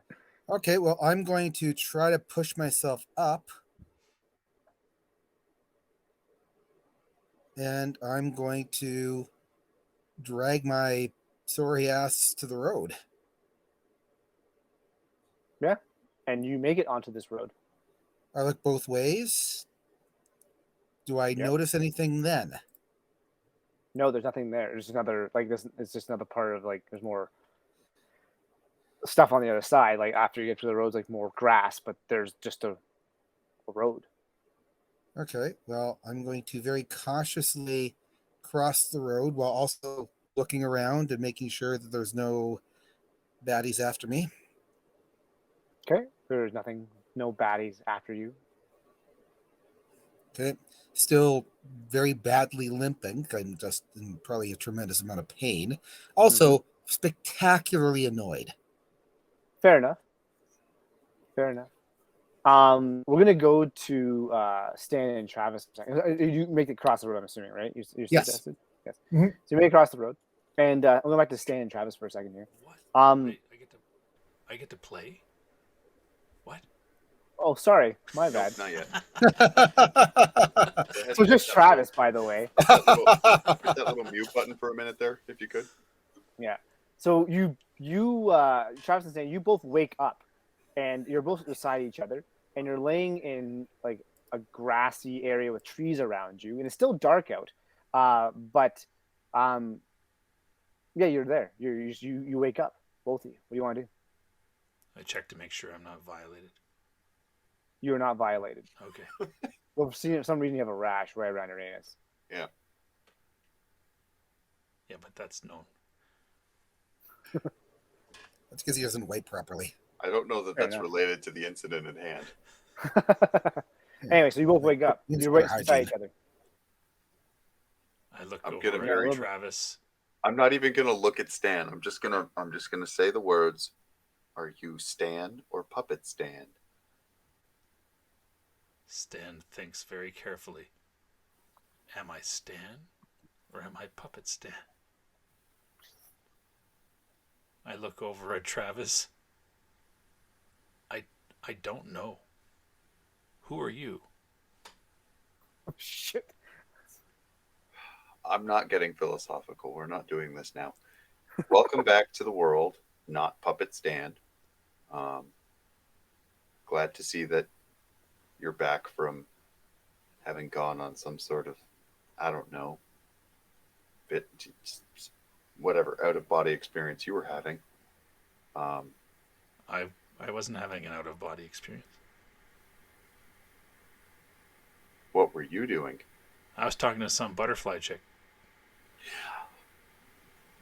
okay, well, I'm going to try to push myself up. And I'm going to drag my sorry ass to the road. Yeah. And you make it onto this road. I look both ways. Do I notice anything then? No, there's nothing there. There's another, like, this. It's just another part of, like, there's more stuff on the other side. Like, after you get to the roads, like, more grass, but there's just a road. Okay, well, I'm going to very cautiously cross the road while also looking around and making sure that there's no baddies after me. Okay. There's nothing, no baddies after you. Okay, still very badly limping. I'm just in probably a tremendous amount of pain. Also, spectacularly annoyed. Fair enough. We're gonna go to Stan and Travis. You make it across the road, I'm assuming, right? You Yes. suggested? Yes. Mhm. So you make it across the road, and I'm going back to Stan and Travis for a second here. What? Wait, I get to play? What? Oh, sorry, my bad. Not yet. So just Travis, by the way. Hit that little mute button for a minute there, if you could. Yeah. So you Travis and Stan, you both wake up, and you're both beside each other, and you're laying in like a grassy area with trees around you, and it's still dark out. But yeah, you're there. You wake up, both of you. What do you want to do? I check to make sure I'm not violated. You are not violated. Okay. Well, for some reason you have a rash right around your anus. Yeah. Yeah, but that's known. That's because he doesn't wipe properly. I don't know that Fair that's enough. related to the incident at hand. Anyway, so you both wake up. It's You're right better beside hygiene. each other. I look I'm over gonna at marry Travis. I'm not even gonna look at Stan. I'm just gonna say the words. Are you Stan or Puppet Stan? Stan thinks very carefully. Am I Stan or am I Puppet Stan? I look over at Travis. I don't know. Who are you? Oh, shit. I'm not getting philosophical. We're not doing this now. Welcome back to the world, not Puppet Stan. Glad to see that you're back from having gone on some sort of, I don't know, whatever out of body experience you were having. I wasn't having an out of body experience. What were you doing? I was talking to some butterfly chick.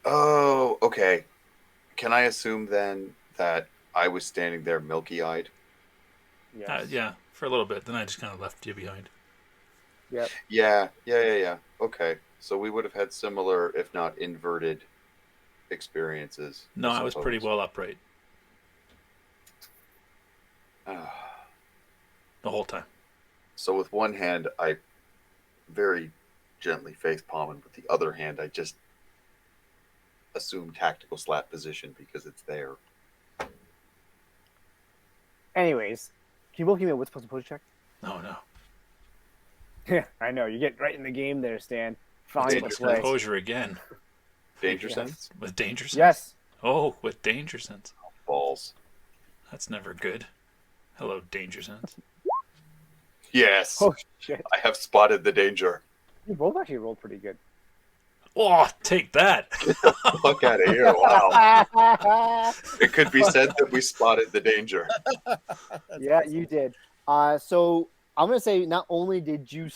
Oh, okay. Can I assume then that I was standing there milky-eyed? Yes. Yeah, for a little bit. Then I just kind of left you behind. Yep. Yeah. Okay. So we would have had similar, if not inverted, experiences. No, I was pretty well upright the whole time. So with one hand, I very gently face palm, and with the other hand, I just assume tactical slap position because it's there. Anyways, can you both give me a wits plus composure check? No. Yeah, I know. You get right in the game there, Stan. Finally Wits to plus play. composure again. Danger Yes. sense? With danger sense? Yes. Oh, with danger sense. Balls. That's never good. Hello, danger sense. Yes. Oh, shit. I have spotted the danger. You both actually rolled pretty good. Oh, take that. Fuck out of here! Wow. It could be said that we spotted the danger. Yeah, you did. So I'm gonna say not only did you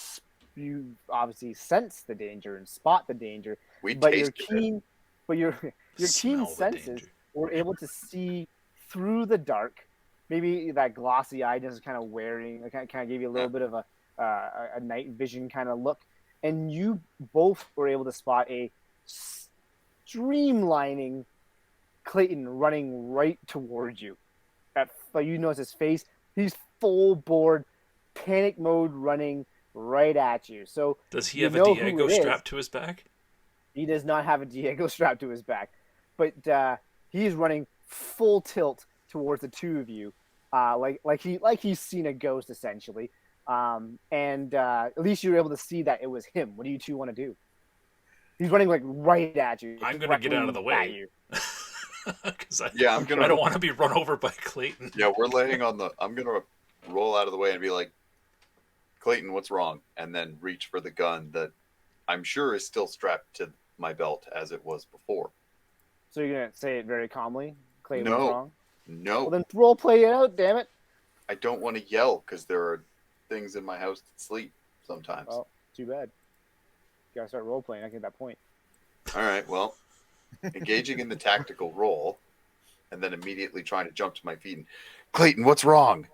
obviously sense the danger and spot the danger, We but your tasted it. keen, but your keen Smell the senses danger. were able to see through the dark. Maybe that glossy eye just kind of wearing, kind of gave you a little bit of a night vision kind of look, and you both were able to spot a streamlining Clayton running right towards you. But you notice his face; he's full board, panic mode, running right at you. So Does he you have a know who Diego it is. strapped to his back? He does not have a Diego strapped to his back, but he's running full tilt towards the two of you, like he's seen a ghost essentially. And at least you're able to see that it was him. What do you two want to do? He's running like right at you. I'm gonna get out of the directly at way. you. Because I I'm gonna. don't want to be run over by Clayton. Yeah, we're laying on the. I'm gonna roll out of the way and be like, Clayton, what's wrong? And then reach for the gun that I'm sure is still strapped to my belt as it was before. So you're gonna say it very calmly. Clayton, No. what's wrong? No, Well, then role play it out. Damn it. I don't want to yell because there are things in my house that sleep sometimes. Well, too bad. You gotta start role playing. I get that point. All right, well, engaging in the tactical role and then immediately trying to jump to my feet and Clayton, what's wrong?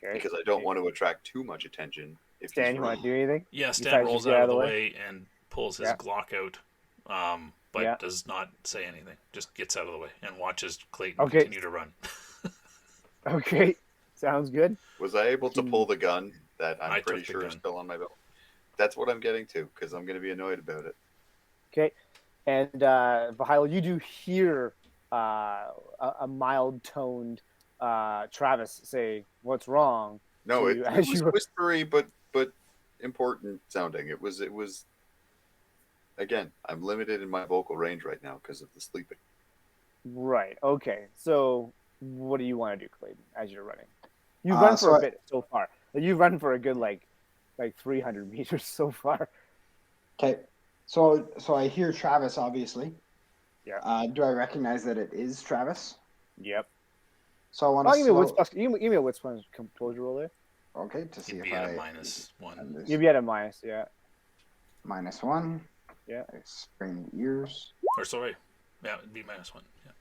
Okay. Because I don't want to attract too much attention. If Stan, he's you want running. to do anything? Yeah, Besides Stan rolls just get out of the way and pulls his Yeah. Glock out, but Yeah. does not say anything. Just gets out of the way and watches Clayton Okay. continue to run. Okay. Sounds good. Was I able to pull the gun that I I'm pretty took the sure is gun. still on my belt? That's what I'm getting to because I'm going to be annoyed about it. Okay. And Vahilo, you do hear a mild toned Travis say, "What's wrong?" No, to it, you it as was you- whispery but important sounding. It was again, I'm limited in my vocal range right now because of the sleeping. Right. Okay. So, what do you want to do, Clayton, as you're running? You've run for so a bit so far. You've run for a good like 300 meters so far. Okay, so I hear Travis, obviously. Yeah. Do I recognize that it is Travis? Yep. So I want Oh, to give me a wits plus. Give me a wits plus composure roll there. Okay, to see He'd if be at I a -1. You'd be at a minus. Yeah. -1. Yeah. I sprained ears. Or sorry, yeah, it'd be -1. Yeah.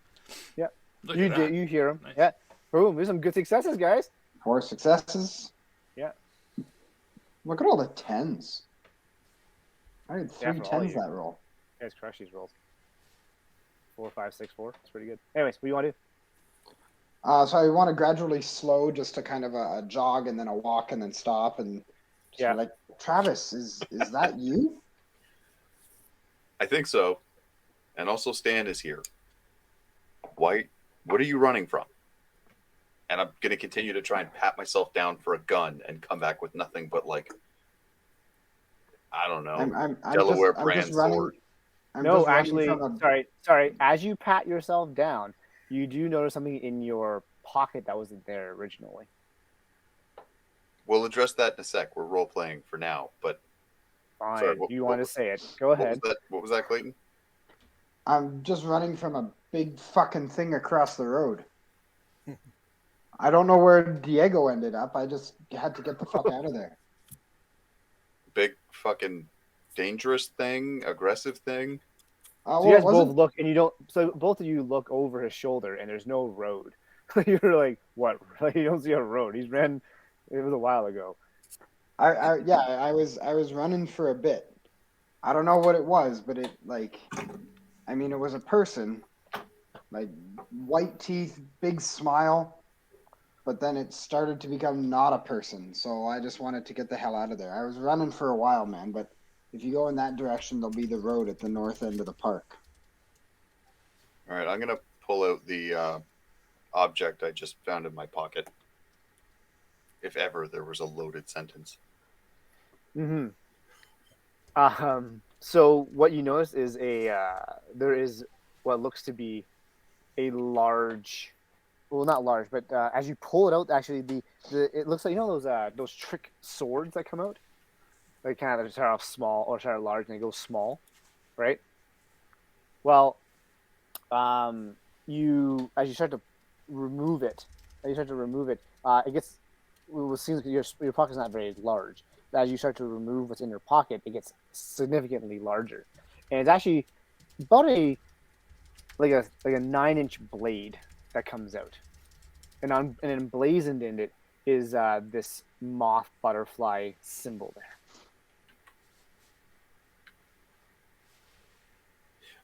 Yeah. Look You at that. did. You hear him. Nice. Yeah. Boom. There's some good successes, guys. 4 successes. Yeah. Look at all the 10s. I had Yeah, 3 for all 10s you. that roll. You guys crush these rolls. 4, 5, 6, 4. That's pretty good. Anyways, what do you want to do? So I want to gradually slow just to kind of a jog and then a walk and then stop and just Yeah. be like, Travis, is that you? I think so. And also Stan is here. Why? What are you running from? And I'm going to continue to try and pat myself down for a gun and come back with nothing but like, I don't know, I'm Delaware just, I'm brand just running. sword. I'm No, just running actually, from a- sorry. As you pat yourself down, you do notice something in your pocket that wasn't there originally. We'll address that in a sec. We're role playing for now, but Fine. Sorry, what- you what want to was- say it? Go ahead. What was that, Clayton? I'm just running from a big fucking thing across the road. I don't know where Diego ended up. I just had to get the fuck out of there. Big fucking dangerous thing, aggressive thing. So you guys wasn't- both look, and you don't. So both of you look over his shoulder, and there's no road. You're like, what? Like, you don't see a road. He's ran. It was a while ago. I was running for a bit. I don't know what it was, but it it was a person, like white teeth, big smile, but then it started to become not a person. So I just wanted to get the hell out of there. I was running for a while, man, but if you go in that direction, there'll be the road at the north end of the park. All right, I'm going to pull out the object I just found in my pocket. If ever there was a loaded sentence. Mm-hmm. So what you notice is there is what looks to be a large, well, not large, but as you pull it out, actually the it looks like those trick swords that come out. They kind of start off small or start large and they go small, right? Well, you as you start to remove it, it gets. It seems like your pocket's not very large. As you start to remove what's in your pocket, it gets significantly larger, and it's actually about a 9-inch blade that comes out, and emblazoned in it is this moth butterfly symbol there.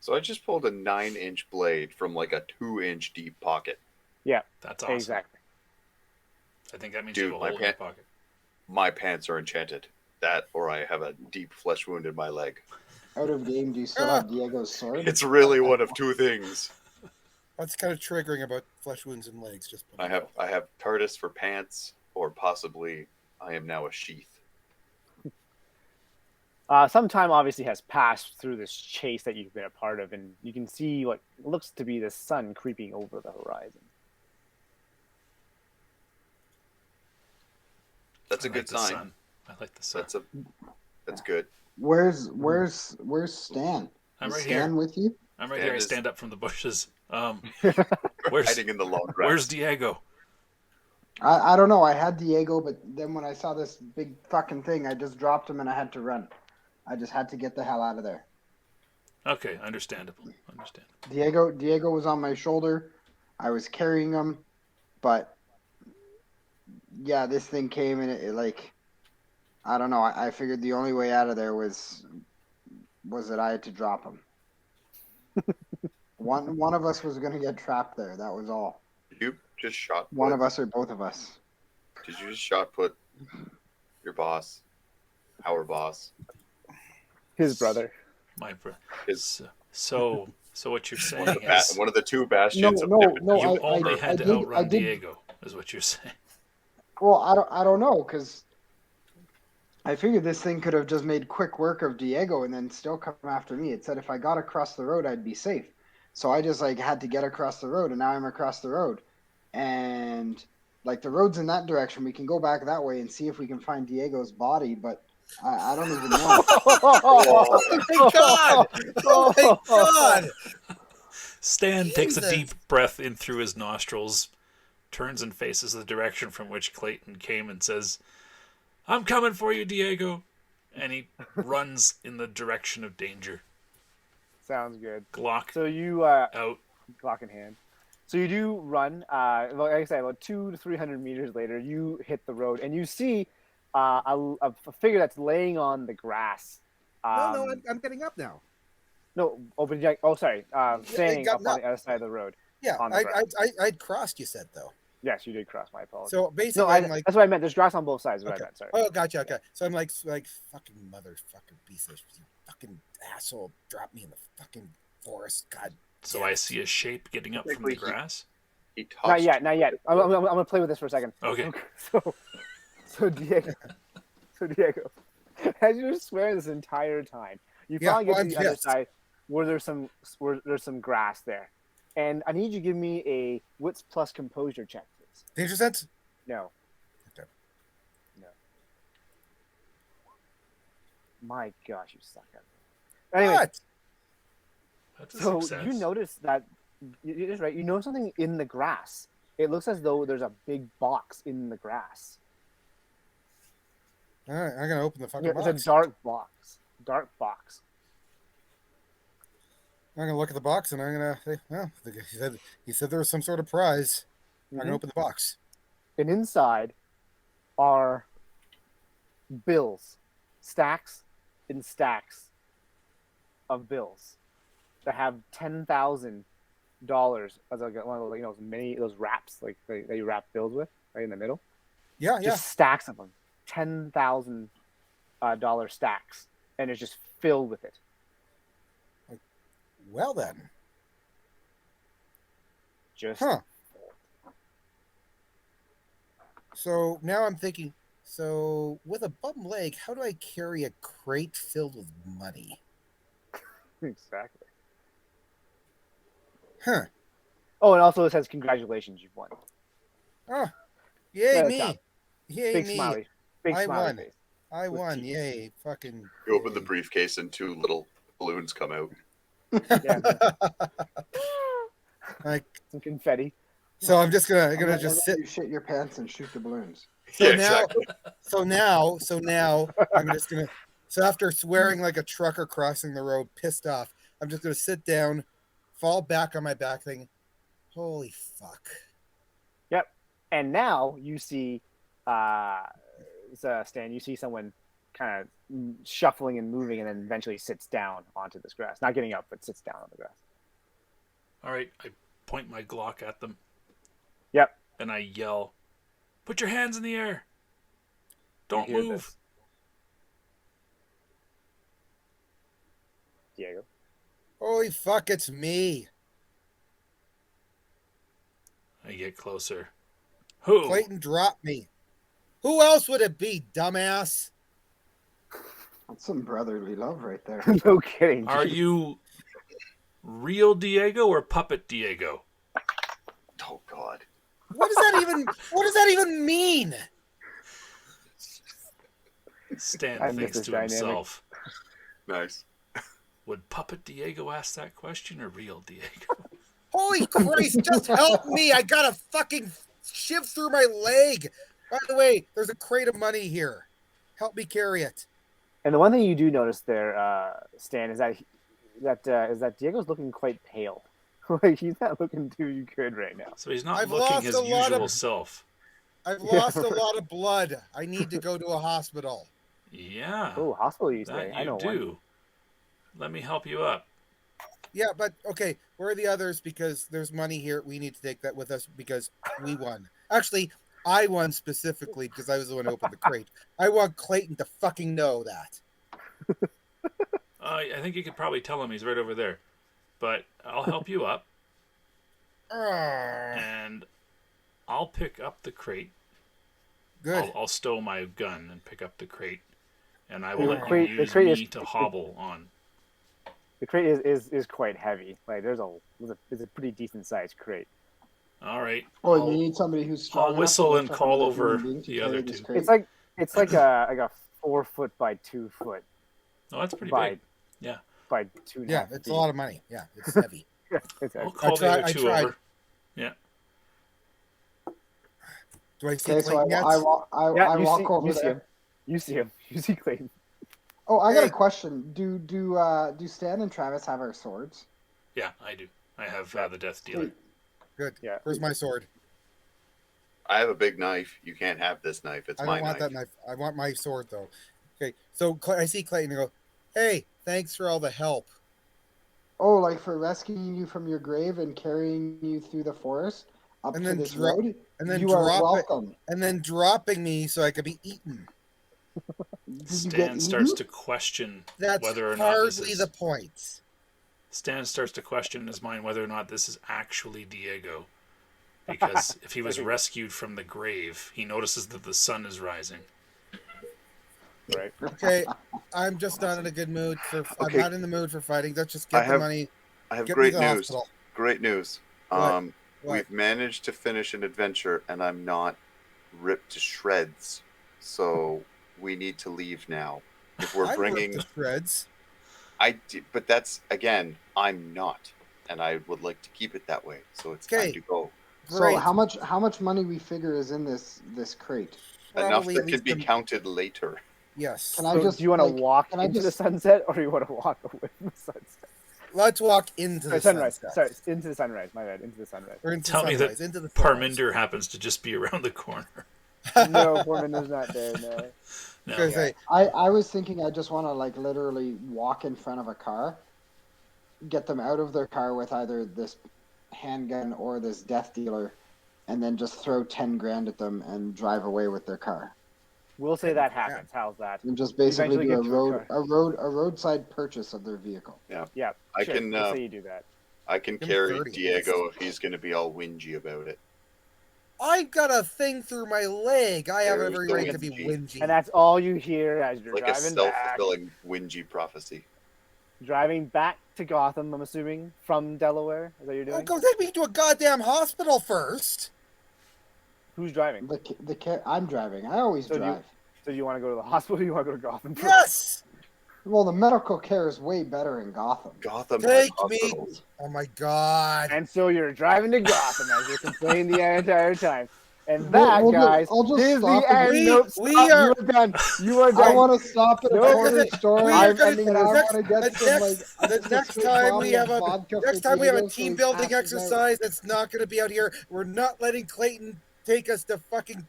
So I just pulled a 9-inch blade from like a 2-inch deep pocket. Yeah, That's awesome. exactly. I think that means Dude, you have a hole in your pocket. My pants are enchanted. That, or I have a deep flesh wound in my leg. Out of game, do you still have Diego's sword? It's really one of two things. That's kind of triggering about flesh wounds and legs. Just I have TARDIS for pants, or possibly I am now a sheath. Some time obviously has passed through this chase that you've been a part of, and you can see what looks to be the sun creeping over the horizon. That's a good sign. I like the sun. That's good. Where's Stan? I'm Is right Stan here. with you? I'm right Stan here. I is- stand up from the bushes. We're hiding in the long grass. Where's Diego? I don't know. I had Diego, but then when I saw this big fucking thing, I just dropped him and I had to run. I just had to get the hell out of there. Okay, understandable. Diego was on my shoulder. I was carrying him, but yeah, this thing came and it like, I don't know. I figured the only way out of there was that I had to drop him. One of us was gonna get trapped there. That was all. Did you just shot put? One of us or both of us. Did you just shot put your boss, our boss? His brother. My brother. His So what you're saying is one of the two bastions. No, you I only had to did- outrun I did- Diego, is what you're saying. Well, I don't know, because I figured this thing could have just made quick work of Diego and then still come after me. It said if I got across the road, I'd be safe. So I just like had to get across the road, and now I'm across the road, and like the road's in that direction. We can go back that way and see if we can find Diego's body, but I don't even know. Oh my god! Oh my god! Stan takes a Jesus. deep breath in through his nostrils, turns and faces the direction from which Clayton came and says, "I'm coming for you, Diego." And he runs in the direction of danger. Sounds good. Glock So you out. Glock in hand. So you do run. Like I said, about 200 to 300 meters later, you hit the road and you see a figure that's laying on the grass. No, I'm getting up now. No, sorry. Standing got up on the other side of the road. Yeah, On the grass. I'd crossed. You said though. Yes, you did cross. My apologies. So basically, No, I'm like, that's what I meant. There's grass on both sides. Is what okay. I meant. Sorry. Oh, gotcha. Okay, so I'm like fucking motherfucking piece of you fucking asshole. Drop me in the fucking forest. God. So damn I it. see a shape getting up from the grass. He tossed. Not yet. I'm gonna play with this for a second. Okay. So Diego, as you're swearing this entire time, you Yeah, finally get to I'm the other pissed. side where there's some grass there, and I need you to give me a wits plus composure check, please. Danger sense? No. Okay. No. My gosh, you suck at it. Anyway, What? That's a so success. you notice that you're just right. You know something in the grass. It looks as though there's a big box in the grass. All right, I'm gonna open the fucking It's box. a dark box. Dark box. I'm gonna look at the box and I'm gonna say, well, he said there was some sort of prize. I'm Mhm. gonna open the box. And inside are bills, stacks and stacks of bills that have $10,000 as like one of those many those wraps like that you wrap bills with right in the middle. Yeah, yeah. Just stacks of them, $10,000 stacks, and it's just filled with it. Well then, Just huh? So now I'm thinking. So with a bum leg, how do I carry a crate filled with money? exactly. Huh? Oh, and also it says congratulations, you've won. Oh, yay Yeah, me! job. Yay Big me! smiley, big I smiley won. face. I With won. teeth. Yay. Fucking. You open the briefcase and 2 little balloons come out. Yeah, Like, some confetti. so I'm just gonna And then just sit. you shit your pants and shoot the balloons. So Yeah, now, exactly. so now I'm just gonna. So after swearing like a trucker crossing the road, pissed off, I'm just gonna sit down, fall back on my back, thinking, "Holy fuck!" Yep. And now you see, Stan. You see someone kind of shuffling and moving, and then eventually sits down onto this grass. Not getting up, but sits down on the grass. All right, I point my Glock at them. Yep. And I yell, "Put your hands in the air! Don't You hear move!" this. Diego. Holy fuck! It's me, I get closer. Who? Clayton. Dropped me. Who else would it be, dumbass? That's some brotherly love right there. No kidding. Are you real Diego or puppet Diego? Oh God. What does that even mean? Stan I miss thinks this to dynamic. himself, Nice. would puppet Diego ask that question or real Diego? Holy Christ, just help me. I got a fucking shiv through my leg. By the way, there's a crate of money here. Help me carry it. And the one thing you do notice there, Stan, is that Diego's looking quite pale. Like he's not looking too good right now. So he's not I've looking lost his a lot usual of- self. I've lost a lot of blood. I need to go to a hospital. Yeah, Oh, hospital you that stay. you I know do. one. Let me help you up. Yeah, but okay, where are the others? Because there's money here. We need to take that with us because we won. Actually, I won specifically because I was the one who opened the crate. I want Clayton to fucking know that. I think you could probably tell him he's right over there. But I'll help you up, Arrgh. and I'll pick up the crate. Good. I'll stow my gun and pick up the crate, and I will The let crate- you the use crate me is- to hobble on. The crate is quite heavy. Like it's a pretty decent sized crate. All right. Oh, I'll- you need somebody who's strong. I'll enough to whistle lift and up call another human over being to the carry other this two. crate. It's like a 4 foot by 2 foot Oh, that's pretty by big. Yeah. by 2.5 Yeah, it's a lot of money. Yeah, it's heavy. It's I'll heavy. call the tried- other two tried. over. Yeah. Do I see Okay, so Clayton yet? I walk over you see there. him. You see him. You see Clayton. Oh, I got a Hey. question. Do Stan and Travis have our swords? Yeah, I do. I have the Death Dealer. Sweet. Good. Yeah. Where's my sword? I have a big knife. You can't have this knife. It's I my don't want knife. that knife. I want my sword though. Okay, so I see Clayton and go, "Hey, thanks for all the help." Oh, like for rescuing you from your grave and carrying you through the forest up And to then this drop- road? and then you are drop it. welcome. And then dropping me so I could be eaten. Did you get Stan starts eaten? to question That's whether or not this hardly is. the point. Stan starts to question in his mind whether or not this is actually Diego. Because if he was rescued from the grave, he notices that the sun is rising. Right. Okay, I'm just not in a good mood for. I'm Okay. not in the mood for fighting. Let's just I get the have- money. I have Get me great to the news. hospital. Great news. What? What? We've managed to finish an adventure, and I'm not ripped to shreds. So we need to leave now. If we're I'm bringing, ripped to shreds. but that's again, I'm not, and I would like to keep it that way. So it's Okay. time to go. Great. So how much money we figure is in this crate? Enough Probably that at can least be a- counted later. Yes. Can I So just do you want to like, walk can I into the just- sunset, or do you want to walk away from the sunset? Let's walk into the Sunrise. sunset. Sorry, into the sunrise. My bad. Into the sunrise. Or into Tell me that sunrise, into the sunrise. Parminder happens to just be around the corner. No, Foreman's not there. No. No. Because hey, I was thinking I just want to like literally walk in front of a car, get them out of their car with either this handgun or this death dealer, and then just throw 10 grand at them and drive away with their car. We'll say that happens. How's that? And just basically Eventually do get to a roadside purchase of their vehicle. Yeah. I sure, can, we'll say you do that. I can Give me carry 30. Diego if he's going to be all whingy about it. I've got a thing through my leg. I have There's every the right to be whingy. whingy. And that's all you hear as you're Like a driving back. self-fulfilling whingy prophecy. Driving back to Gotham, I'm assuming, from Delaware. Is that what you're doing? Go take me to a goddamn hospital first. Who's driving? I'm driving. I always So do you- drive. So you want to go to the hospital? Or you want to go to Gotham? Yes. Well, the medical care is way better in Gotham. Gotham has Take me. hospitals. Oh my God. And so you're driving to Gotham as you're complaining the entire time. And We'll- that, we'll just- guys, I'll just is stop the and end. We- Nope, we stop. are- You are done. You are I done. want to stop at a No, corner store. we are and gonna- I want to get the some like next straight time bottle we of have a vodka next for time we have a Diego so team he building passes out. exercise, it's not going to be out here. We're not letting Clayton take us to fucking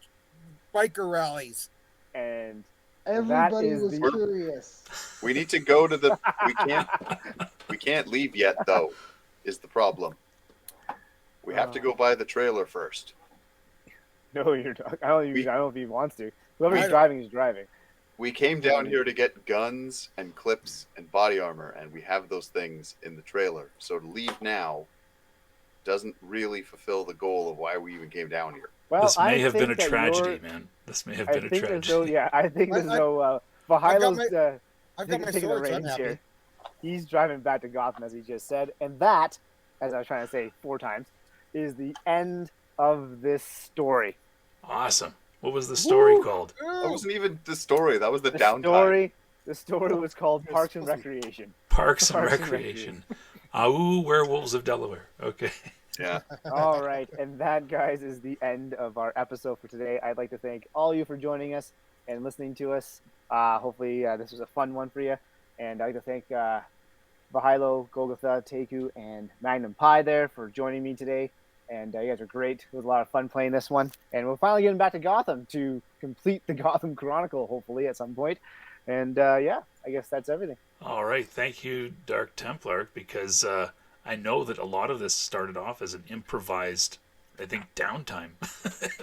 biker rallies. And Everybody is was the- curious. We need to go to the. We can't leave yet, though. Is the problem? We have to go buy the trailer first. no, you're not. I don't know if he wants to. Whoever's I- driving is driving. We came down here to get guns and clips and body armor, and we have those things in the trailer. So to leave now doesn't really fulfill the goal of why we even came down here. Well, This may I have been think a that tragedy, you're- man. This may have I been a think there's tragedy. no. Yeah, I think there's I- no. I've got Vahilo's my- I've got my taking the sword, so I'm reins happy. here. He's driving back to Gotham, as he just said, and that, as I was trying to say 4 times, is the end of this story. Awesome. What was the story Woo! called? That wasn't even the story. That was the, The downtime. story was called It's Parks and supposed to- Recreation. Parks and Parks and Recreation. Au, Werewolves of Delaware. Okay. Yeah. All right, and that, guys, is the end of our episode for today. I'd like to thank all of you for joining us and listening to us. Hopefully, this was a fun one for you. And I'd like to thank Vahilo, Golgotha, Teku, and Magnum Pi there for joining me today. And you guys are great. It was a lot of fun playing this one. And we're finally getting back to Gotham to complete the Gotham Chronicle, hopefully, at some point. And yeah, I guess that's everything. All right. Thank you, Dark Templar, because I know that a lot of this started off as an improvised, I think, downtime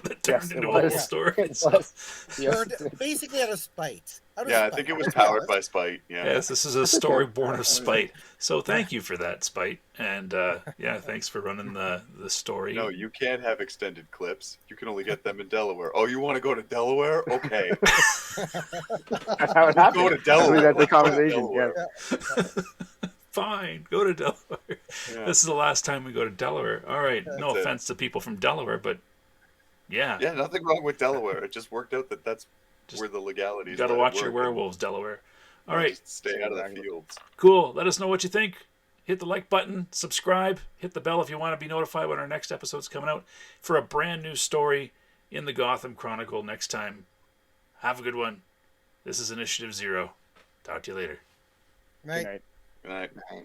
that turned Yes, it into a whole was. story. It So, was. Yes, Turned basically out of spite. Yeah, I think it was powered by spite. Yeah. yes, this is a story born of spite. So thank you for that, Spite. And yeah, thanks for running the story. No, you can't have extended clips. You can only get them in Delaware. Oh, you want to go to Delaware? Okay. That's how it happened. Go to I believe Delaware. that's the Let's go to conversation. Delaware. Yeah. Fine, go to Delaware. Yeah. This is the last time we go to Delaware. All right, no That's it. offense to people from Delaware, but yeah, Yeah, nothing wrong with Delaware. It just worked out that that's Just where the legalities. you got to let it watch your work. werewolves, Delaware. All Yeah, right, just stay out of the fields. cool. Let us know what you think. Hit the like button, subscribe, hit the bell if you want to be notified when our next episode's coming out for a brand new story in the Gotham Chronicle next time. Have a good one. This is Initiative Zero. Talk to you later. Right. Good night. Good night. Right.